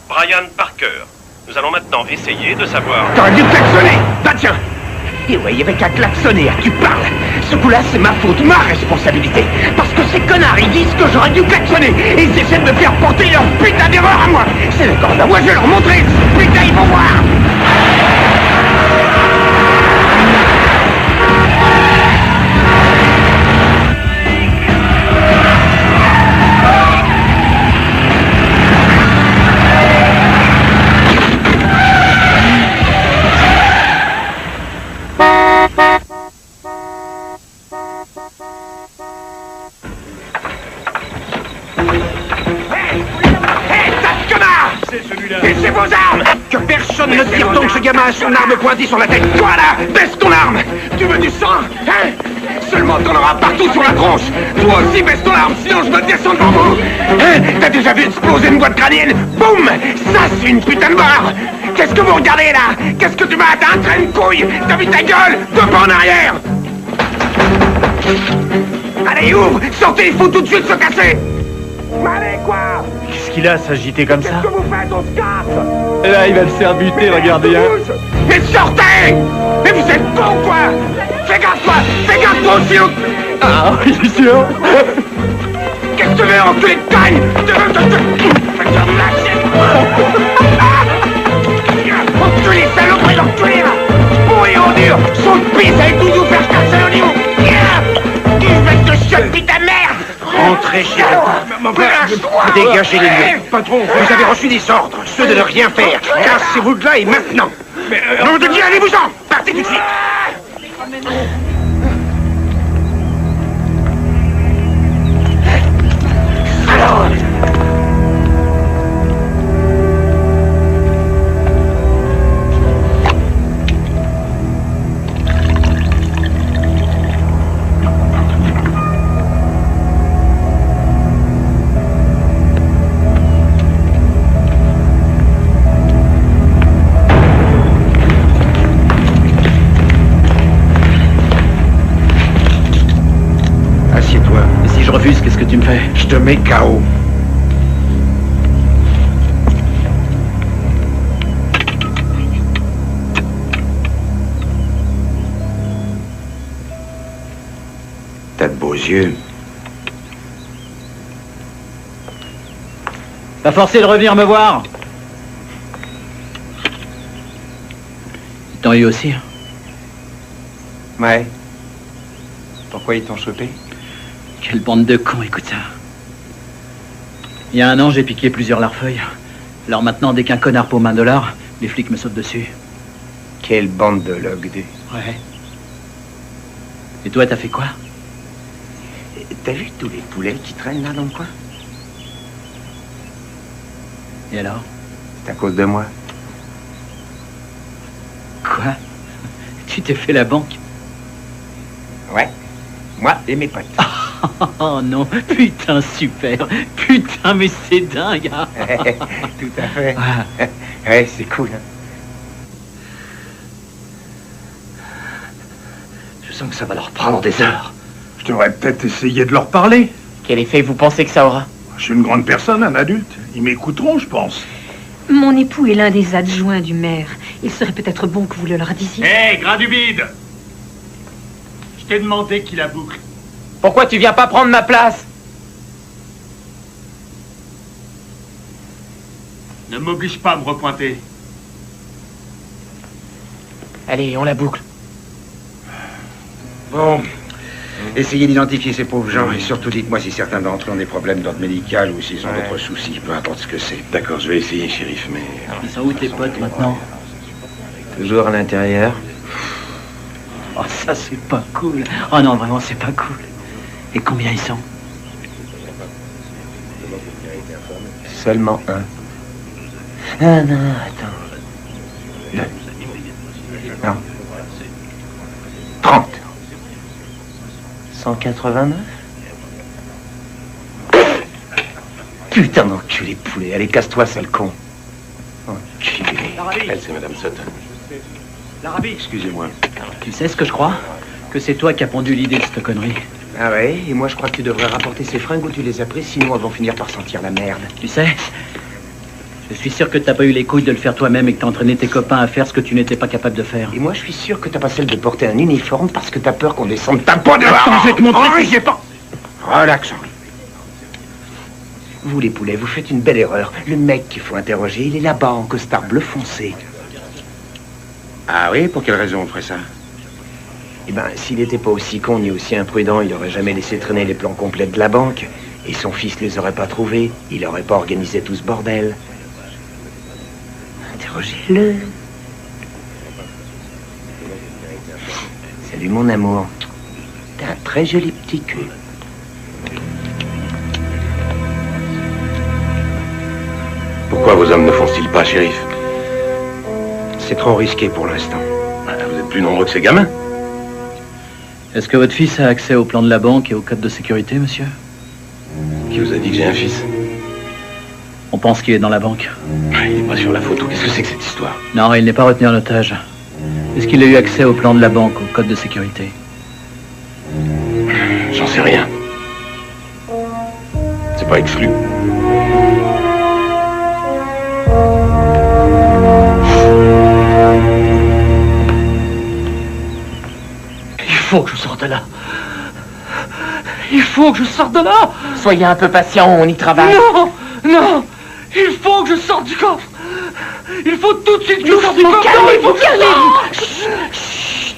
Brian Parker. Nous allons maintenant essayer de savoir... T'aurais dû klaxonner. Bah tiens. Et ouais, il y avait qu'à klaxonner, à tu parles. Ce coup-là, c'est ma faute, ma responsabilité. Parce que ces connards, ils disent que j'aurais dû klaxonner. Et ils essaient de me faire porter leur putain d'erreur à moi. C'est d'accord, bah moi je vais leur montrer. Putain, ils vont voir. Baissez vos armes! Que personne ne tire tant que ce gamin a son arme pointée sur la tête. Toi là, baisse ton arme! Tu veux du sang? Hein? Seulement t'en auras partout sur la tronche! Toi aussi baisse ton arme, sinon je me descends devant vous! Hein? T'as déjà vu exploser une boîte crânienne? Boum! Ça c'est une putain de barre! Qu'est-ce que vous regardez là? Qu'est-ce que tu m'as? T'as un train de couille? T'as vu ta gueule? Deux pas en arrière! Allez, ouvre! Sortez, il faut tout de suite se casser! Allez, quoi? Qu'est-ce qu'il a s'agiter comme ça? Qu'est-ce que vous faites? On se casse! Et là, il va le faire buter, regardez. Hein. Mais sortez! Mais vous êtes cons, quoi! Fais gaffe, toi! Fais gaffe, toi aussi! Ah, oui, sûr! Qu'est-ce que tu veux, enculé de cagne? Tu veux que je te lâche! Enculé, saloperie d'enculé, là! Pourri en dur! Son pisse avec tout vous faire casser au niveau! Tu fais de chute, ta merde! Rentrez chez vous. Dégagez les lieux. Patron, vous avez reçu des ordres, ceux de ne rien faire. Cassez-vous de là et maintenant. Non, de Dieu, allez-vous-en. Partez tout de suite. Alors. Qu'est-ce que tu me fais? Je te mets KO. T'as de beaux yeux. T'as forcé de revenir me voir. Ils t'ont eu aussi, hein? Ouais. Pourquoi ils t'ont chopé? Quelle bande de cons, écoute ça. Il y a 1 an, j'ai piqué plusieurs larfeuilles. Alors maintenant, dès qu'un connard pour $1, Les flics me sautent dessus. Quelle bande de logdus. Ouais. Et toi, t'as fait quoi? T'as vu tous les poulets qui traînent là dans le coin? Et alors? C'est à cause de moi. Quoi? Tu t'es fait la banque? Ouais. Moi et mes potes. Oh non, putain, super. Putain, mais c'est dingue. Hein. Tout à fait. Ouais, c'est cool. Hein. Je sens que ça va leur prendre des heures. Je devrais peut-être essayer de leur parler. Quel effet vous pensez que ça aura? Je suis une grande personne, un adulte. Ils m'écouteront, je pense. Mon époux est l'un des adjoints du maire. Il serait peut-être bon que vous le leur disiez. Hé, grain du bide! Je t'ai demandé qui la boucle. Pourquoi tu viens pas prendre ma place? Ne m'oblige pas à me repointer. Allez, on la boucle. Bon. Essayez d'identifier ces pauvres gens et surtout dites-moi si certains d'entre eux ont des problèmes d'ordre médical ou s'ils ont d'autres soucis, peu importe ce que c'est. D'accord, je vais essayer, shérif, mais... Ils sont où tes potes maintenant? Toujours à l'intérieur. Oh, ça, c'est pas cool. Oh non, vraiment, c'est pas cool. Et combien ils sont? Seulement un. Ah non, attends. Non. 30. 189. Putain d'enculé de poulet. Allez, casse-toi, sale con. Enculé. Elle, c'est Madame Sutton. L'Arabie. Excusez-moi. Tu sais ce que je crois? Que c'est toi qui as pondu l'idée de cette connerie. Ah ouais? Et moi, je crois que tu devrais rapporter ces fringues où tu les as prises, sinon elles vont finir par sentir la merde. Tu sais, je suis sûr que t'as pas eu les couilles de le faire toi-même et que t'as entraîné tes copains à faire ce que tu n'étais pas capable de faire. Et moi, je suis sûr que t'as pas celle de porter un uniforme parce que t'as peur qu'on descende ta peau dehors. Attends, je vais te montrer Henri, j'ai pas... Relax, Henri. Vous, les poulets, vous faites une belle erreur. Le mec qu'il faut interroger, il est là-bas, en costard bleu foncé. Ah oui? Pour quelle raison on ferait ça? Eh ben, s'il n'était pas aussi con ni aussi imprudent, il aurait jamais laissé traîner les plans complets de la banque. Et son fils les aurait pas trouvés. Il aurait pas organisé tout ce bordel. Interrogez-le. Salut, mon amour. T'as un très joli petit cul. Pourquoi vos hommes ne foncent-ils pas, shérif? C'est trop risqué pour l'instant. Vous êtes plus nombreux que ces gamins. Est-ce que votre fils a accès au plan de la banque et au code de sécurité, monsieur? Qui vous a dit que j'ai un fils? On pense qu'il est dans la banque. Il n'est pas sur la photo. Qu'est-ce que c'est que cette histoire? Non, il n'est pas retenu en otage. Est-ce qu'il a eu accès au plan de la banque, au code de sécurité? J'en sais rien. C'est pas exclu. Il faut que je sorte de là. Il faut que je sorte de là. Soyez un peu patient, on y travaille. Non, non. Il faut que je sorte du coffre. Il faut tout de suite que je sorte du coffre. Calmez-vous, calmez-vous.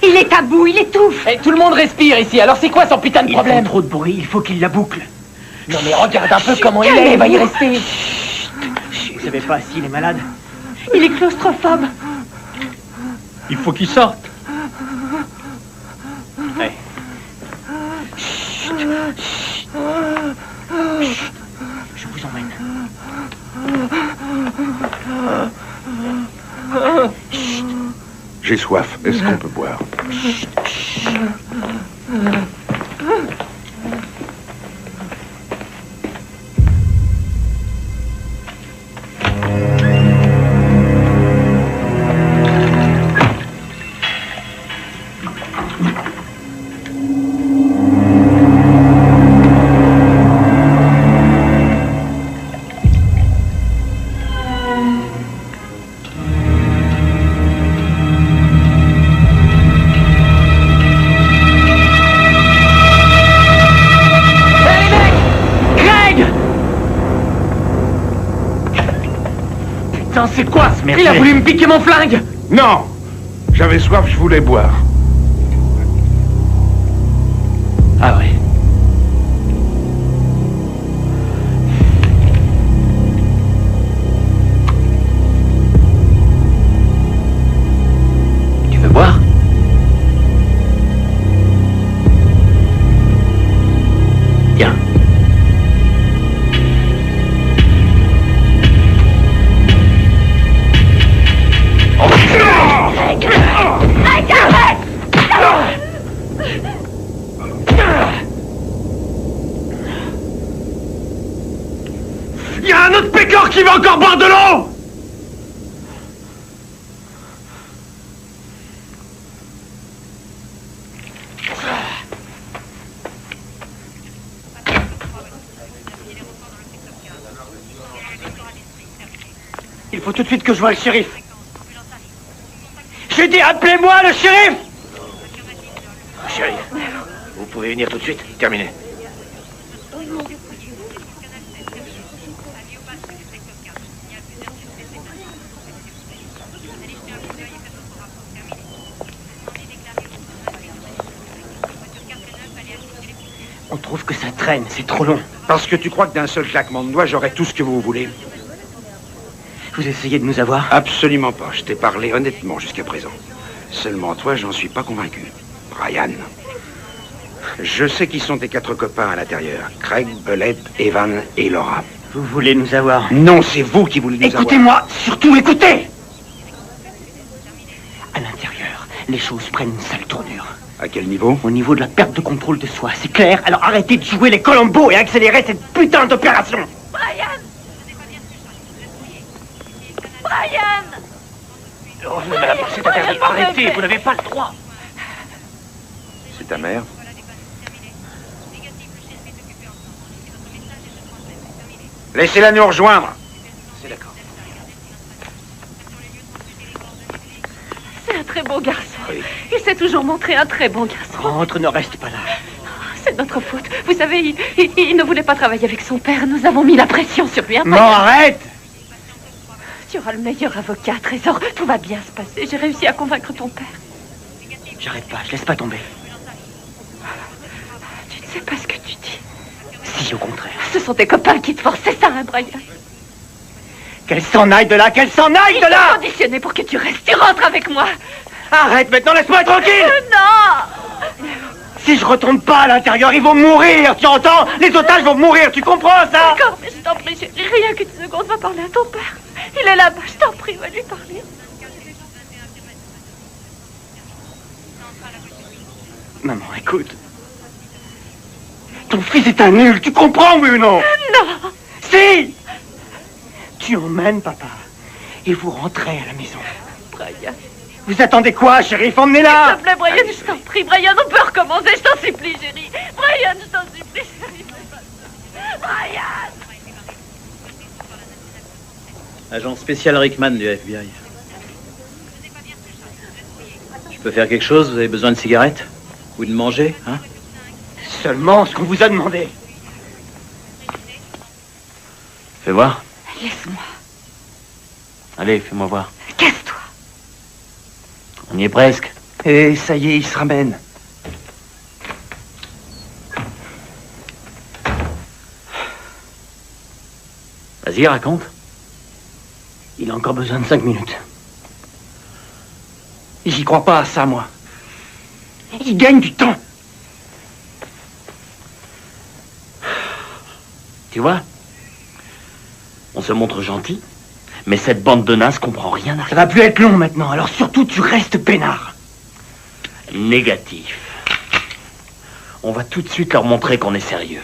Il est à bout, il étouffe. Et tout le monde respire ici, alors c'est quoi son putain de problème? Trop de bruit, il faut qu'il la boucle. Non mais regarde un peu comment il est, il va y rester. Vous savez pas s'il est malade? Il est claustrophobe. Il faut qu'ils sortent. Hey. Je vous emmène. J'ai soif. Est-ce qu'on peut boire? C'est quoi ce merde? Il a voulu me piquer mon flingue! Non! J'avais soif, je voulais boire. Ah ouais. Il y a un autre pécor qui va encore boire de l'eau! Il faut tout de suite que je voie le shérif. J'ai dit, appelez-moi le shérif! Shérif, vous pouvez venir tout de suite. Terminé. On trouve que ça traîne, c'est trop long. Parce que tu crois que d'un seul claquement de doigts, j'aurai tout ce que vous voulez? Vous essayez de nous avoir? Absolument pas. Je t'ai parlé honnêtement jusqu'à présent. Seulement toi, j'en suis pas convaincu. Brian. Je sais qui sont tes 4 copains à l'intérieur. Craig, Belette, Evan et Laura. Vous voulez nous avoir? Non, c'est vous qui voulez nous avoir. Écoutez-moi, surtout écoutez! À l'intérieur, les choses prennent une sale tournure. À quel niveau? Au niveau de la perte de contrôle de soi, c'est clair? Alors arrêtez de jouer les Columbo et accélérez cette putain d'opération! Brian! Brian! Oh, c'est interdit. Arrêtez, vous n'avez pas le droit. C'est ta mère? Laissez-la nous rejoindre. C'est d'accord. C'est un très bon garçon. Oui. Il s'est toujours montré un très bon garçon. Rentre, ne reste pas là. C'est notre faute. Vous savez, il ne voulait pas travailler avec son père. Nous avons mis la pression sur lui. Non, arrête! Tu auras le meilleur avocat, Trésor. Tout va bien se passer. J'ai réussi à convaincre ton père. J'arrête pas, je laisse pas tomber. Tu ne sais pas ce que tu dis. Si, au contraire. Ce sont tes copains qui te forcent, c'est ça, hein, Brian? Qu'elle s'en aille de là, qu'elle s'en aille de là! Conditionné pour que tu restes. Tu rentres avec moi. Arrête maintenant, laisse-moi tranquille! Non! Si je retourne pas à l'intérieur, ils vont mourir, tu entends? Les otages vont mourir, tu comprends ça? D'accord, mais je t'en prie, chérie, rien qu'une seconde, va parler à ton père. Il est là-bas, je t'en prie, va lui parler. Maman, écoute. Ton fils est un nul, tu comprends, oui ou non? Non! Si! Tu emmènes papa et vous rentrez à la maison. Brian. Vous attendez quoi, shérif? Emmenez-la! S'il te plaît, Brian, je t'en prie, Brian, on peut recommencer, je t'en supplie, chérie. Brian, je t'en supplie, chérie. Brian! Agent spécial Rickman du FBI. Je peux faire quelque chose? Vous avez besoin de cigarettes? Ou de manger, hein? Seulement ce qu'on vous a demandé. Fais voir. Laisse-moi. Allez, fais-moi voir. Casse-toi. On y est presque. Et ça y est, il se ramène. Vas-y, raconte. Il a encore besoin de 5 minutes. J'y crois pas à ça, moi. Il gagne du temps. Tu vois? On se montre gentil, mais cette bande de nazes comprend rien à Ça rien. va plus être long maintenant, alors surtout tu restes peinard. Négatif. On va tout de suite leur montrer qu'on est sérieux.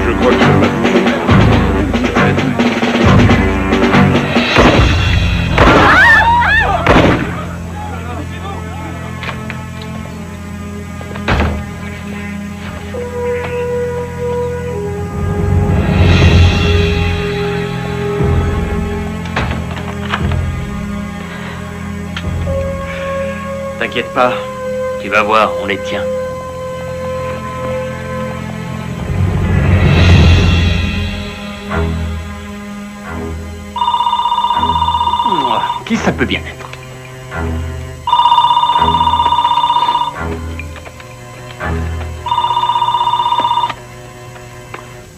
Je crois que ça va toucher. T'inquiète pas, tu vas voir, on les tient. Qui ça peut bien être?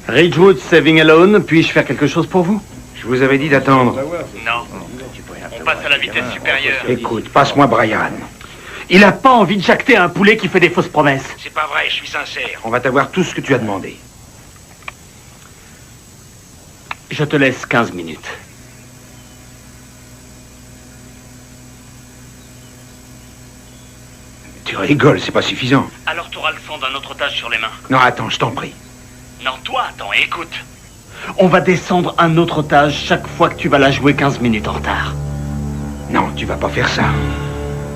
Ridgewood Saving Alone, puis-je faire quelque chose pour vous? Je vous avais dit d'attendre. Non. On passe à la vitesse supérieure. Écoute, passe-moi Brian. Il a pas envie de jacter un poulet qui fait des fausses promesses. C'est pas vrai, je suis sincère. On va t'avoir tout ce que tu as demandé. Je te laisse 15 minutes. rigoles, c'est pas suffisant. Alors t'auras le sang d'un autre otage sur les mains. Non, attends, je t'en prie. Non, toi, attends, écoute. On va descendre un autre otage chaque fois que tu vas la jouer 15 minutes en retard. Non, tu vas pas faire ça.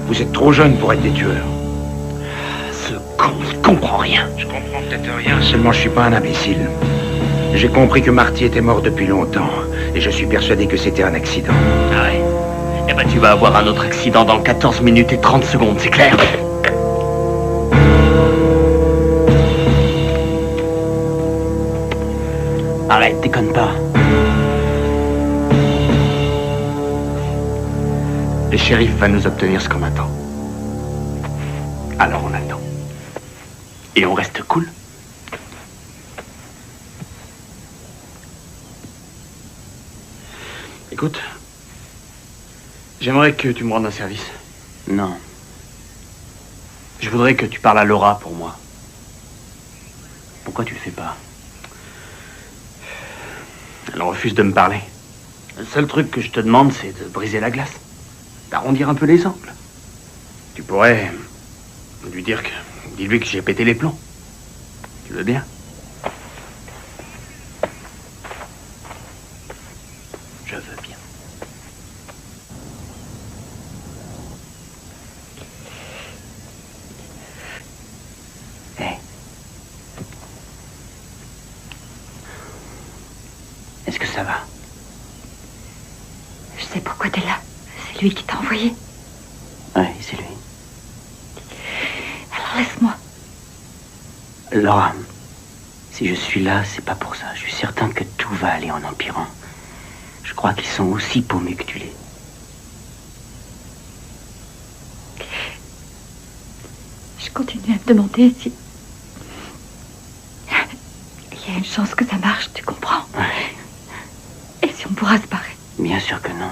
Vous êtes trop jeunes pour être des tueurs. Ce con, il comprend rien. Je comprends peut-être rien, seulement je suis pas un imbécile. J'ai compris que Marty était mort depuis longtemps, et je suis persuadé que c'était un accident. Ah ouais? Eh ben tu vas avoir un autre accident dans 14 minutes et 30 secondes, c'est clair? Arrête, déconne pas. Le shérif va nous obtenir ce qu'on attend. Alors on attend. Et on reste cool. Écoute, j'aimerais que tu me rendes un service. Non. Je voudrais que tu parles à Laura pour moi. Pourquoi tu le fais pas? Elle refuse de me parler. Le seul truc que je te demande, c'est de briser la glace. D'arrondir un peu les angles. Tu pourrais lui dire que... Dis-lui que j'ai pété les plombs. Tu veux bien? Je veux bien. Hé. Est-ce que ça va? Je sais pourquoi t'es là. C'est lui qui t'a envoyé. Oui, c'est lui. Alors laisse-moi. Laura, si je suis là, c'est pas pour ça. Je suis certain que tout va aller en empirant. Je crois qu'ils sont aussi paumés que tu l'es. Je continue à me demander si... Il y a une chance que ça marche, tu comprends? Ouais. Et si on pourra se barrer? Bien sûr que non.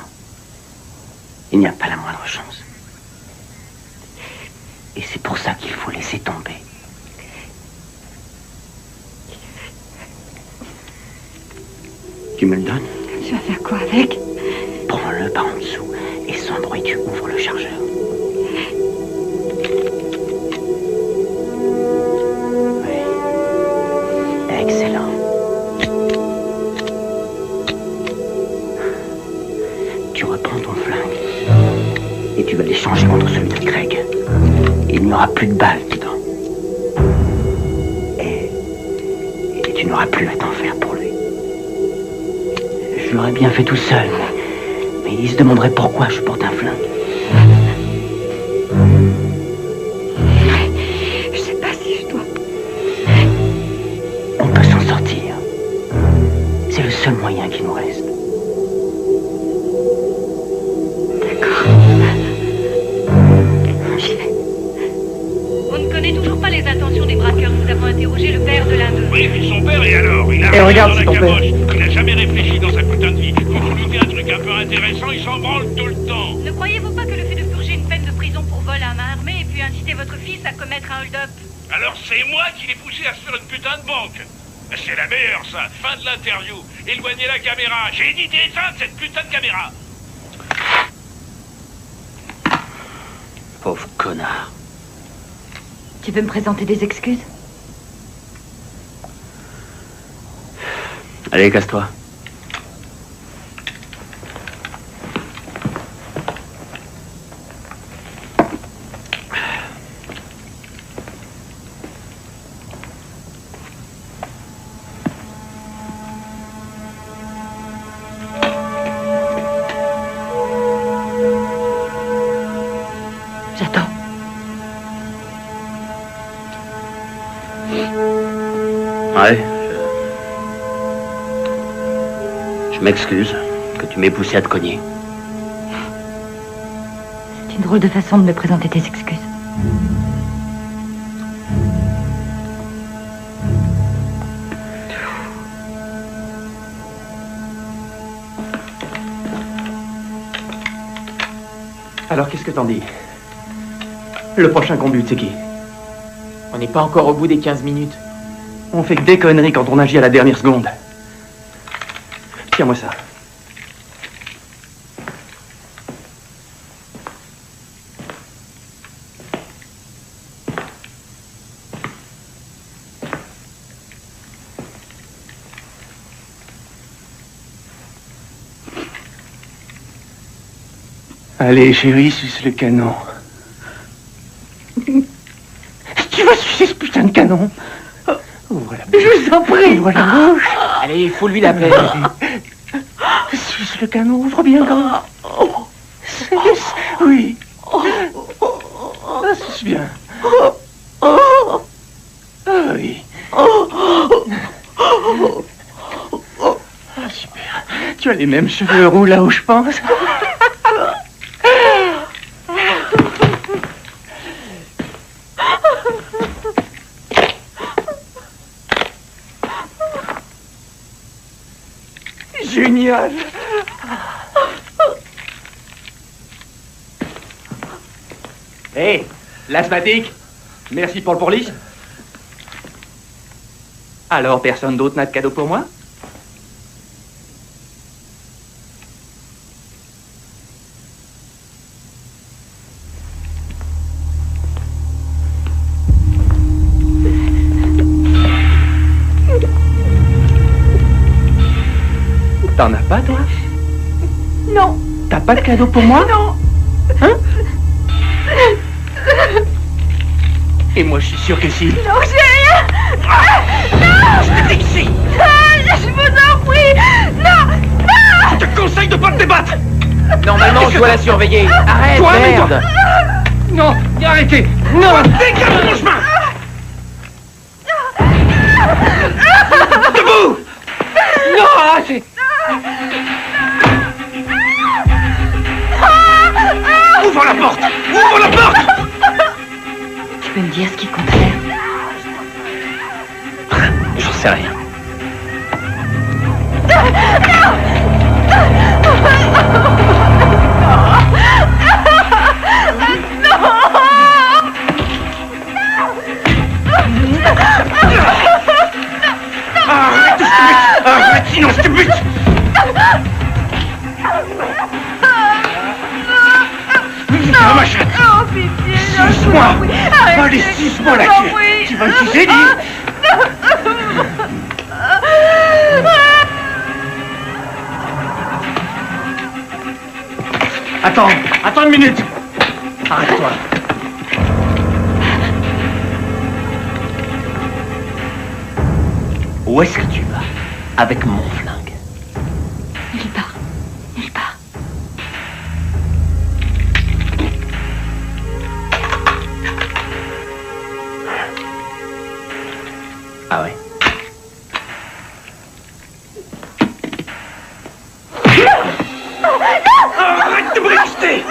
Il n'y a pas la moindre chance. Et c'est pour ça qu'il faut laisser tomber. Tu me le donnes? Tu vas faire quoi avec? Prends-le par en dessous et sans bruit tu ouvres le chargeur. Oui. Excellent. Tu reprends ton flingue et tu vas l'échanger contre celui de Craig. Il n'y aura plus de balles dedans. Et tu n'auras plus à t'en faire pour lui. Je l'aurais bien fait tout seul, mais il se demanderait pourquoi je porte un flingue. Je sais pas si je dois. On peut s'en sortir. C'est le seul moyen qui nous reste. On ne connaît toujours pas les intentions des braqueurs. Nous avons interrogé le père de l'un d'eux. Oui, puis son père, et alors? Il a Et regarde, dans c'est la ton père. caboche. Il n'a jamais réfléchi dans sa putain de vie. Quand vous lui dites un truc un peu intéressant, il s'en branle tout le temps. Ne croyez-vous pas que le fait de purger une peine de prison pour vol à main armée et puis inciter votre fils à commettre un hold-up? Alors c'est moi qui l'ai poussé à se faire une putain de banque. C'est la meilleure, ça. Fin de l'interview. Éloignez la caméra. J'ai dit d'éteindre cette putain de caméra. Pauvre connard. Tu veux me présenter des excuses? Allez, casse-toi. J'attends. Ouais, je m'excuse que tu m'aies poussé à te cogner. C'est une drôle de façon de me présenter tes excuses. Alors qu'est-ce que t'en dis? Le prochain conduit, c'est qui? On n'est pas encore au bout des 15 minutes. On fait que des conneries quand on agit à la dernière seconde. Tiens-moi ça. Allez, chérie, suce le canon. Tu vas sucer ce putain de canon. Ouvre la bouche. Je vous en prie. Ouvre la bouche. Allez, fous-lui la paix. Suce le canon, ouvre bien grand. Oui. Suce bien. Oui. Ah, super. Tu as les mêmes cheveux roux là où je pense. Génial. Hé, l'asthmatique, merci pour le pourlisse. Alors, personne d'autre n'a de cadeau pour moi? T'en as pas, toi? Non. T'as pas de cadeau pour moi? Non. Hein? Et moi, je suis sûr que si. Non, j'ai rien. Non. Je te dis que si. Je vous en prie. Non. Non. Je te conseille de pas te débattre. Normalement, je dois la surveiller. Arrête, Toi, merde. Non, arrêtez. Non, dégage de mon chemin. Debout. Non, arrêtez. Ouvre la porte. Ouvre la porte. Tu peux me dire ce qu'il compte faire? J'en sais rien. Arrête, je te bute. Arrête, sinon je te bute. Non, ma chatte. Oh, pitié. Suce-moi. Allez, suce-moi la queue. Tu vas me sucer, dis. Attends une minute. Arrête-toi. Où est-ce que tu vas? Avec mon flingue. Nulle part. Nulle part. Ah ouais? Arrête de brister.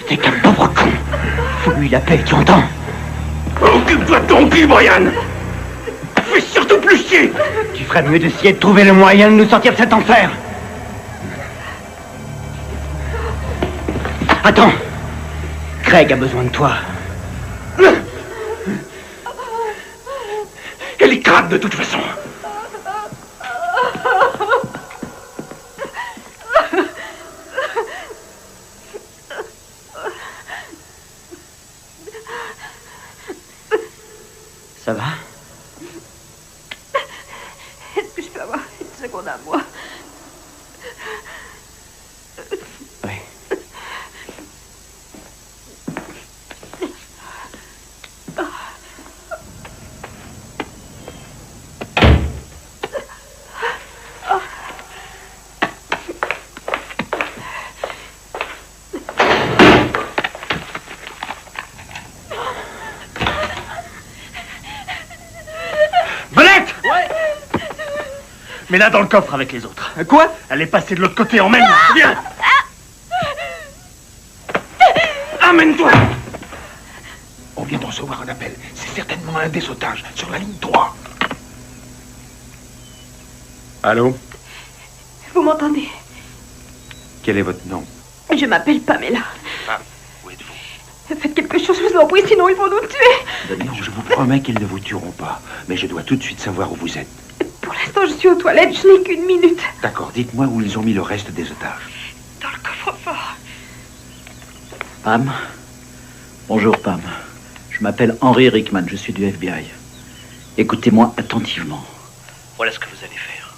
T'es qu'un pauvre con. Fous-lui la paix, tu entends? Occupe-toi de ton cul, Brian. Fais surtout plus chier. Tu ferais mieux d'essayer de trouver le moyen de nous sortir de cet enfer. Attends. Craig a besoin de toi. Elle est crade de toute façon. Ça va? Est-ce que je peux avoir une seconde à moi? Oui. Mets-la dans le coffre avec les autres. Quoi? Elle est passée de l'autre côté, emmène. Viens. Amène-toi. On vient de recevoir un appel. C'est certainement un des otages, sur la ligne 3. Allô? Vous m'entendez? Quel est votre nom? Je m'appelle Pamela. Ah, où êtes-vous? Faites quelque chose, je vous en prie, sinon ils vont nous tuer. Non, je vous promets qu'ils ne vous tueront pas. Mais je dois tout de suite savoir où vous êtes. Pour l'instant, je suis aux toilettes, je n'ai qu'une minute. D'accord, dites-moi où ils ont mis le reste des otages. Dans le coffre-fort. Pam, Bonjour, Pam. Je m'appelle Henry Rickman, je suis du FBI. Écoutez-moi attentivement. Voilà ce que vous allez faire.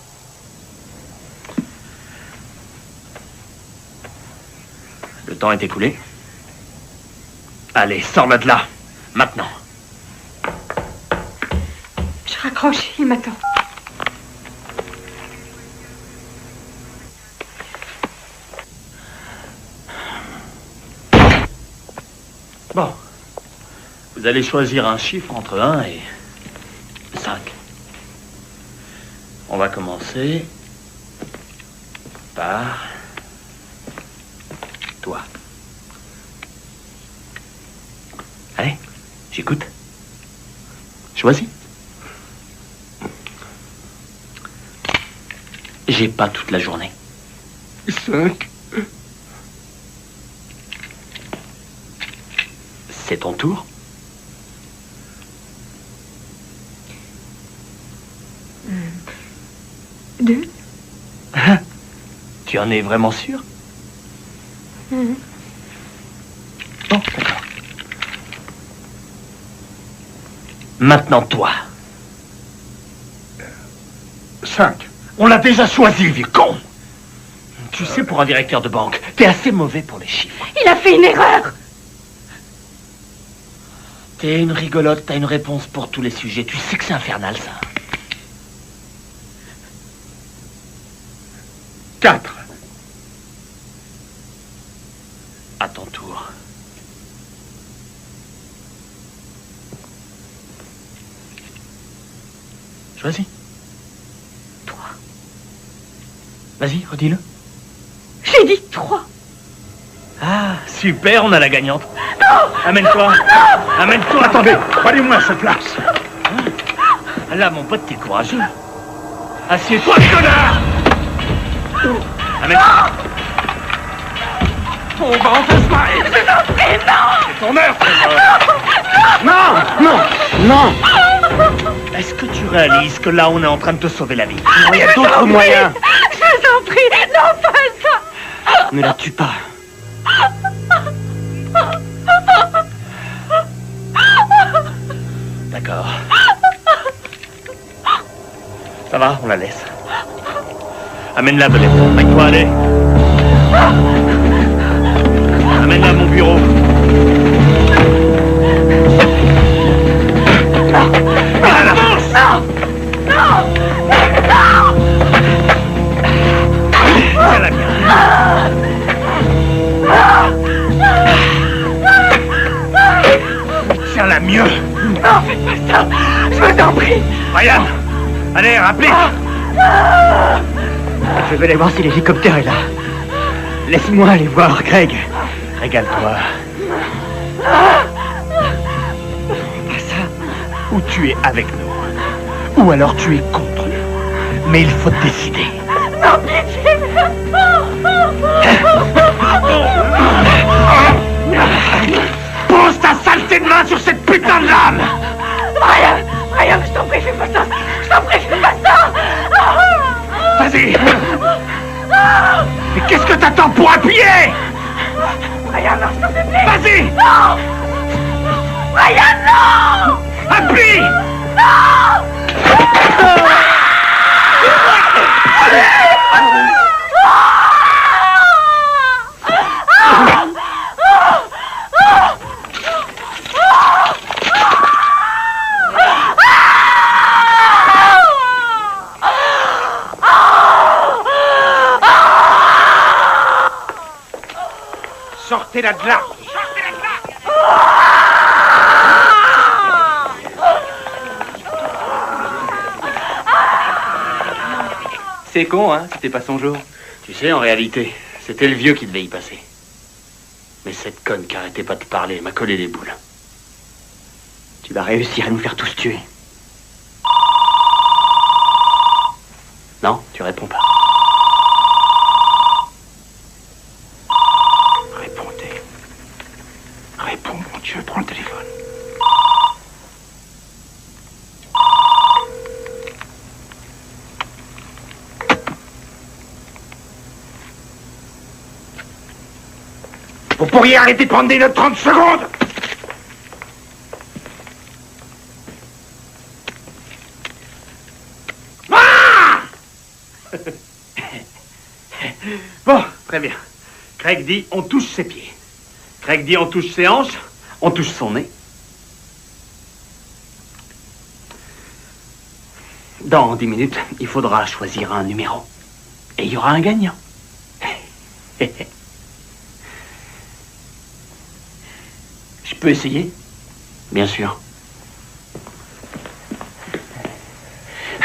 Le temps est écoulé. Allez, sors-la de là. Maintenant. Je raccroche, il m'attend. Bon. Vous allez choisir un chiffre entre 1 et 5. On va commencer par toi. Allez, j'écoute. Choisis. J'ai pas toute la journée. 5. C'est ton tour. 2. Tu en es vraiment sûr? Bon, d'accord. Maintenant, toi. 5. On l'a déjà choisi, vieux con. Tu sais, pour un directeur de banque, t'es assez mauvais pour les chiffres. Il a fait une erreur. T'es une rigolote, t'as une réponse pour tous les sujets. Tu sais que c'est infernal, ça. 4. À ton tour. Choisis. 3. Vas-y, redis-le. J'ai dit 3. Ah, super, on a la gagnante. Non! Amène-toi. Non! Amène-toi. Attendez, allez-moi à cette place. Là, mon pote, t'es courageux. Assieds-toi, connard! Amène-toi. On va enfin se marier. Je t'en prie, non! C'est ton heure, Non. Est-ce que tu réalises que là, on est en train de te sauver la vie? Il y a d'autres moyens. Je t'en prie, non, pas ça! Ne la tue pas. D'accord. Ça va, on la laisse. Amène-la, Belette. Amène-toi, allez. Amène-la à mon bureau. Non! Tiens-la bien. Tiens-la mieux. Non, faites pas ça! Je vous en prie! Ryan, allez, rappelez. Je vais aller voir si l'hélicoptère est là. Laisse-moi aller voir, Greg. Régale-toi. Pas ça. Ou tu es avec nous, ou alors tu es contre nous. Mais il faut te décider. Non, pitié! Pose ta saleté de main sur cette putain de lame! Ryan, je t'en prie, fais pas ça! Je t'en prie, fais pas ça! Vas-y! Mais qu'est-ce que t'attends pour appuyer? Ryan, non, je t'en prie! Vas-y! Non! Ryan, non! Appuie! Non! Sortez-la de là. C'est con, hein, c'était pas son jour. Tu sais, en réalité, c'était le vieux qui devait y passer. Mais cette conne qui arrêtait pas de parler m'a collé les boules. Tu vas réussir à nous faire tous tuer. Non, tu réponds pas. Répondez. Réponds, mon Dieu, prends le téléphone. Vous pourriez arrêter de prendre des notes 30 secondes? Bon, très bien. Craig dit on touche ses pieds. Craig dit on touche ses hanches, on touche son nez. Dans 10 minutes, il faudra choisir un numéro. Et il y aura un gagnant. Je peux essayer? Bien sûr.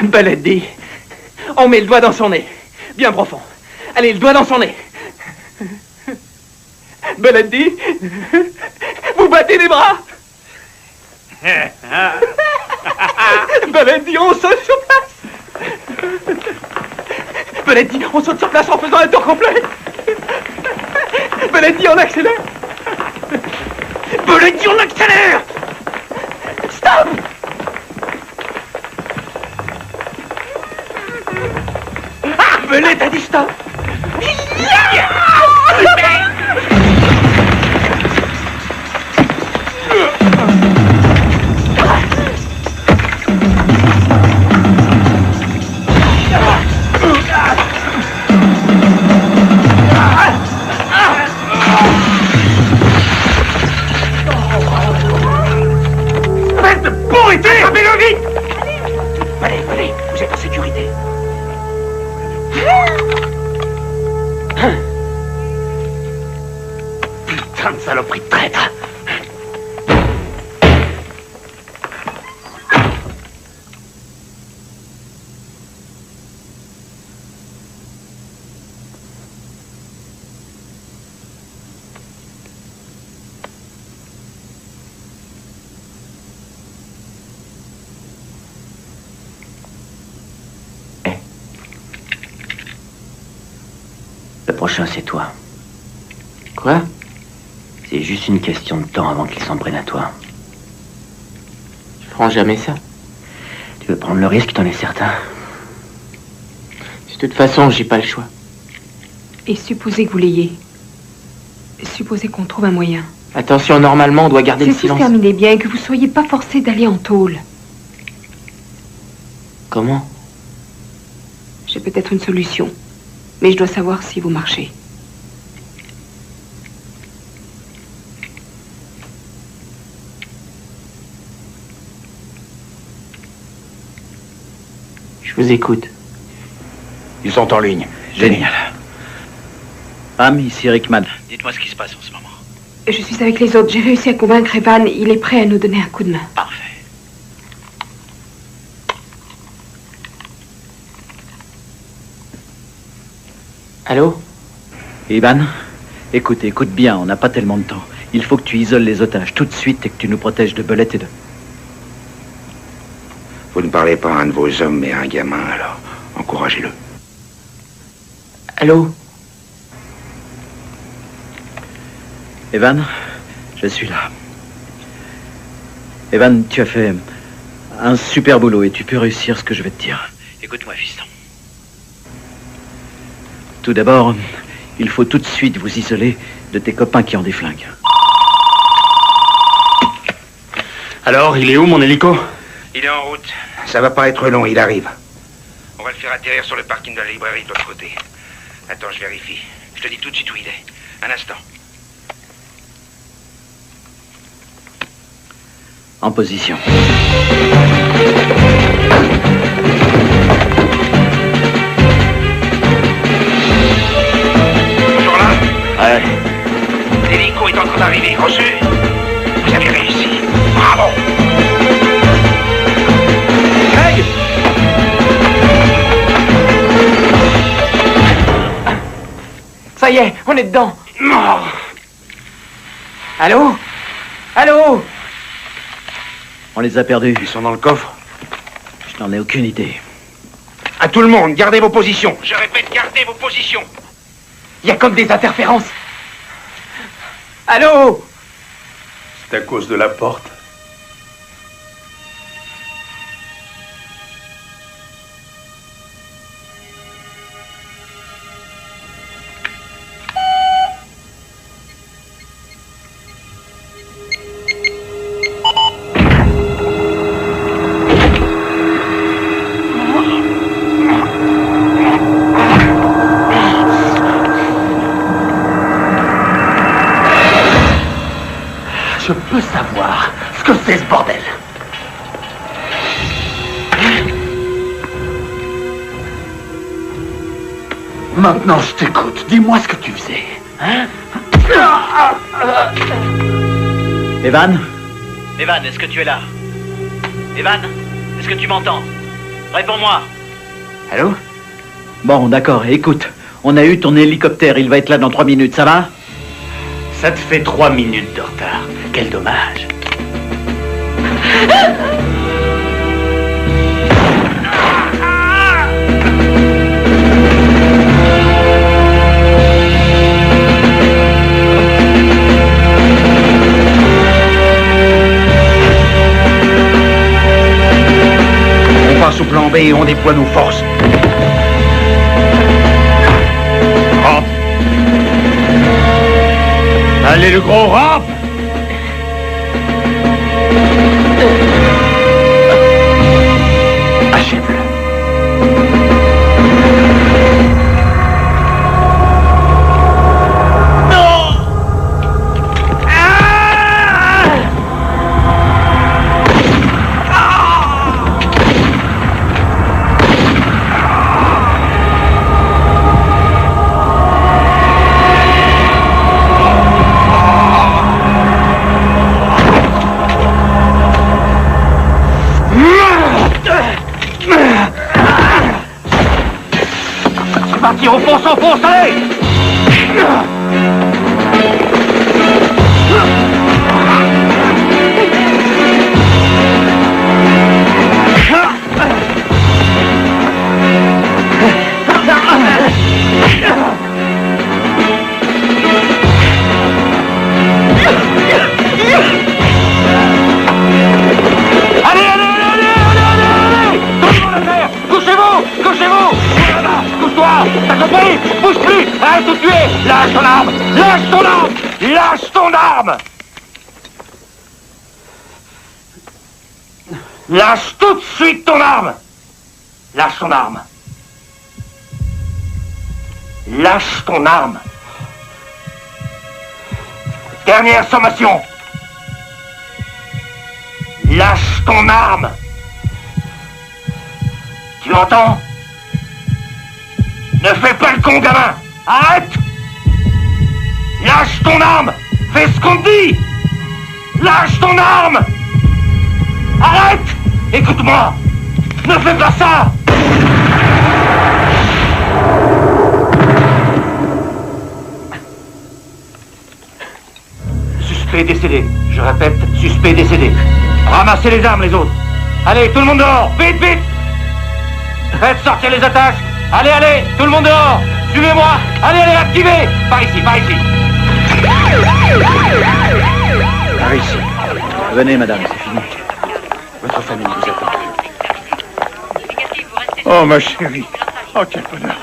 Baladi, on met le doigt dans son nez. Bien profond. Allez, le doigt dans son nez. Baladi, vous battez les bras. Baladi, on saute sur place. Baladi, on saute sur place en faisant un tour complet. Baladi, on accélère. Baladi, on accélère. Stop. Belay, t'as dit stop. Espèce de pourrité! Attrapez-le vite! Allez, vous êtes en sécurité. Putain de saloperie de traître! Le prochain, c'est toi. Quoi? C'est juste une question de temps avant qu'il s'en prenne à toi. Je prends jamais ça. Tu veux prendre le risque, t'en es certain? De toute façon, j'ai pas le choix. Et supposez que vous l'ayez. Supposez qu'on trouve un moyen. Attention, normalement, on doit garder le Si tout silence. se terminait bien et que vous soyez pas forcé d'aller en tôle. Comment? J'ai peut-être une solution. Mais je dois savoir si vous marchez. Je vous écoute. Ils sont en ligne. Génial. Pam, ici Rickman. Dites-moi ce qui se passe en ce moment. Je suis avec les autres. J'ai réussi à convaincre Evan. Il est prêt à nous donner un coup de main. Parfait. Allô? Evan, écoute bien, on n'a pas tellement de temps. Il faut que tu isoles les otages tout de suite et que tu nous protèges de Belette et de... Vous ne parlez pas à un de vos hommes, mais à un gamin, alors encouragez-le. Allô? Evan, je suis là. Evan, tu as fait un super boulot et tu peux réussir ce que je vais te dire. Écoute-moi, fiston. Tout d'abord, il faut tout de suite vous isoler de tes copains qui ont des flingues. Alors, il est où, mon hélico? Il est en route. Ça va pas être long, il arrive. On va le faire atterrir sur le parking de la librairie de l'autre côté. Attends, je vérifie. Je te dis tout de suite où il est. Un instant. En position. Toujours là? Ouais. L'hélico est en train d'arriver, reçu? Vous avez réussi. Bravo! Craig! Ça y est, on est dedans. Mort! Allô? Allô? On les a perdus. Ils sont dans le coffre. Je n'en ai aucune idée. À tout le monde, gardez vos positions. Je répète, gardez vos positions. Il y a comme des interférences. Allô? C'est à cause de la porte. Je peux savoir ce que c'est ce bordel. Maintenant, je t'écoute. Dis-moi ce que tu faisais. Hein? Evan? Evan, est-ce que tu es là? Evan, est-ce que tu m'entends? Réponds-moi. Allô? Bon, d'accord, écoute. On a eu ton hélicoptère, il va être là dans 3 minutes, ça va? Ça te fait 3 minutes de retard. Quel dommage. On passe au plan B et on déploie nos forces. Rampe. Allez, le gros rampe. Achève-le. C'est parti, on fonce, allez! T'as compris? Bouge plus! Arrête de tuer! Lâche ton arme! Lâche ton arme! Lâche ton arme! Lâche tout de suite ton arme! Lâche ton arme! Lâche ton arme! Dernière sommation! Lâche ton arme! Tu entends? Ne fais pas le con, gamin! Arrête! Lâche ton arme! Fais ce qu'on te dit! Lâche ton arme! Arrête! Écoute-moi! Ne fais pas ça! Suspect décédé. Je répète, suspect décédé. Ramassez les armes, les autres. Allez, tout le monde dehors! Vite, vite! Faites sortir les attaches! Allez, allez, tout le monde dehors! Suivez-moi! Allez, allez, activez! Par ici, par ici! Par ici. Venez, madame, c'est fini. Votre famille vous attend. Oh, ma chérie. Oh, quel bonheur.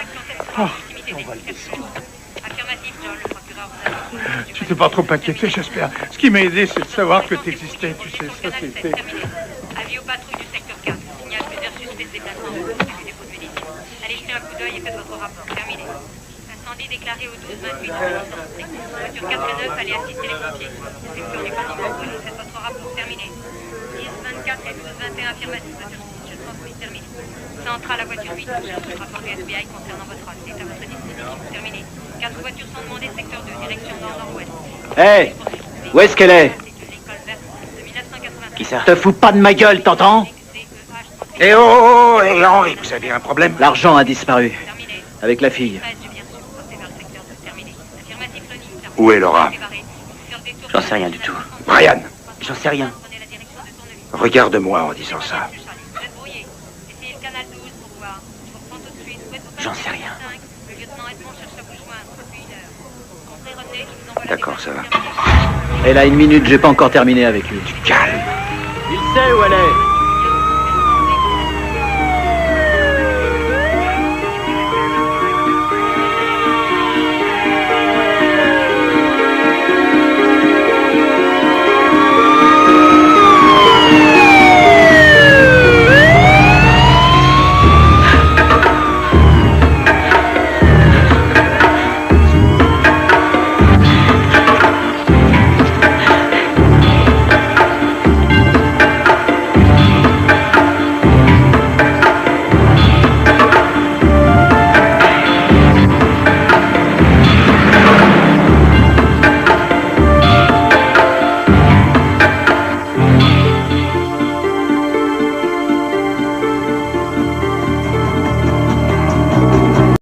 Oh. Tu t'es pas trop inquiété, j'espère. Ce qui m'a aidé, c'est de savoir que tu existais, tu sais, ça c'était... Avis aux patrouilles du secteur 4. Signale plusieurs suspects déplacement au dessus des dépôts de munitions. Allez jeter un coup d'œil et faites votre rapport. Terminé. Incendie déclaré au 12-28. Voiture 4 et 9, allez assister les pompiers. Secteur du bâtiment brûlé. Faites votre rapport. Terminé. 10-24 et 12-21 affirmatif. Voiture 6, je transmis. Terminé. Centrale à voiture 8. Rapport du FBI concernant votre rôle. C'est à votre disposition. Terminé. 4 voitures sont demandées. Secteur 2. Direction nord-nord-ouest. Hé! Où est-ce qu'elle est? Qui ça? Te fous pas de ma gueule, t'entends? Eh oh, et Henri, vous avez un problème? L'argent a disparu. Avec la fille. Où est Laura? J'en sais rien du tout. Brian, J'en sais rien. regarde-moi en disant ça. J'en sais rien. D'accord, ça va. Elle a 1 minute, j'ai pas encore terminé avec lui. Calme. Il sait où elle est.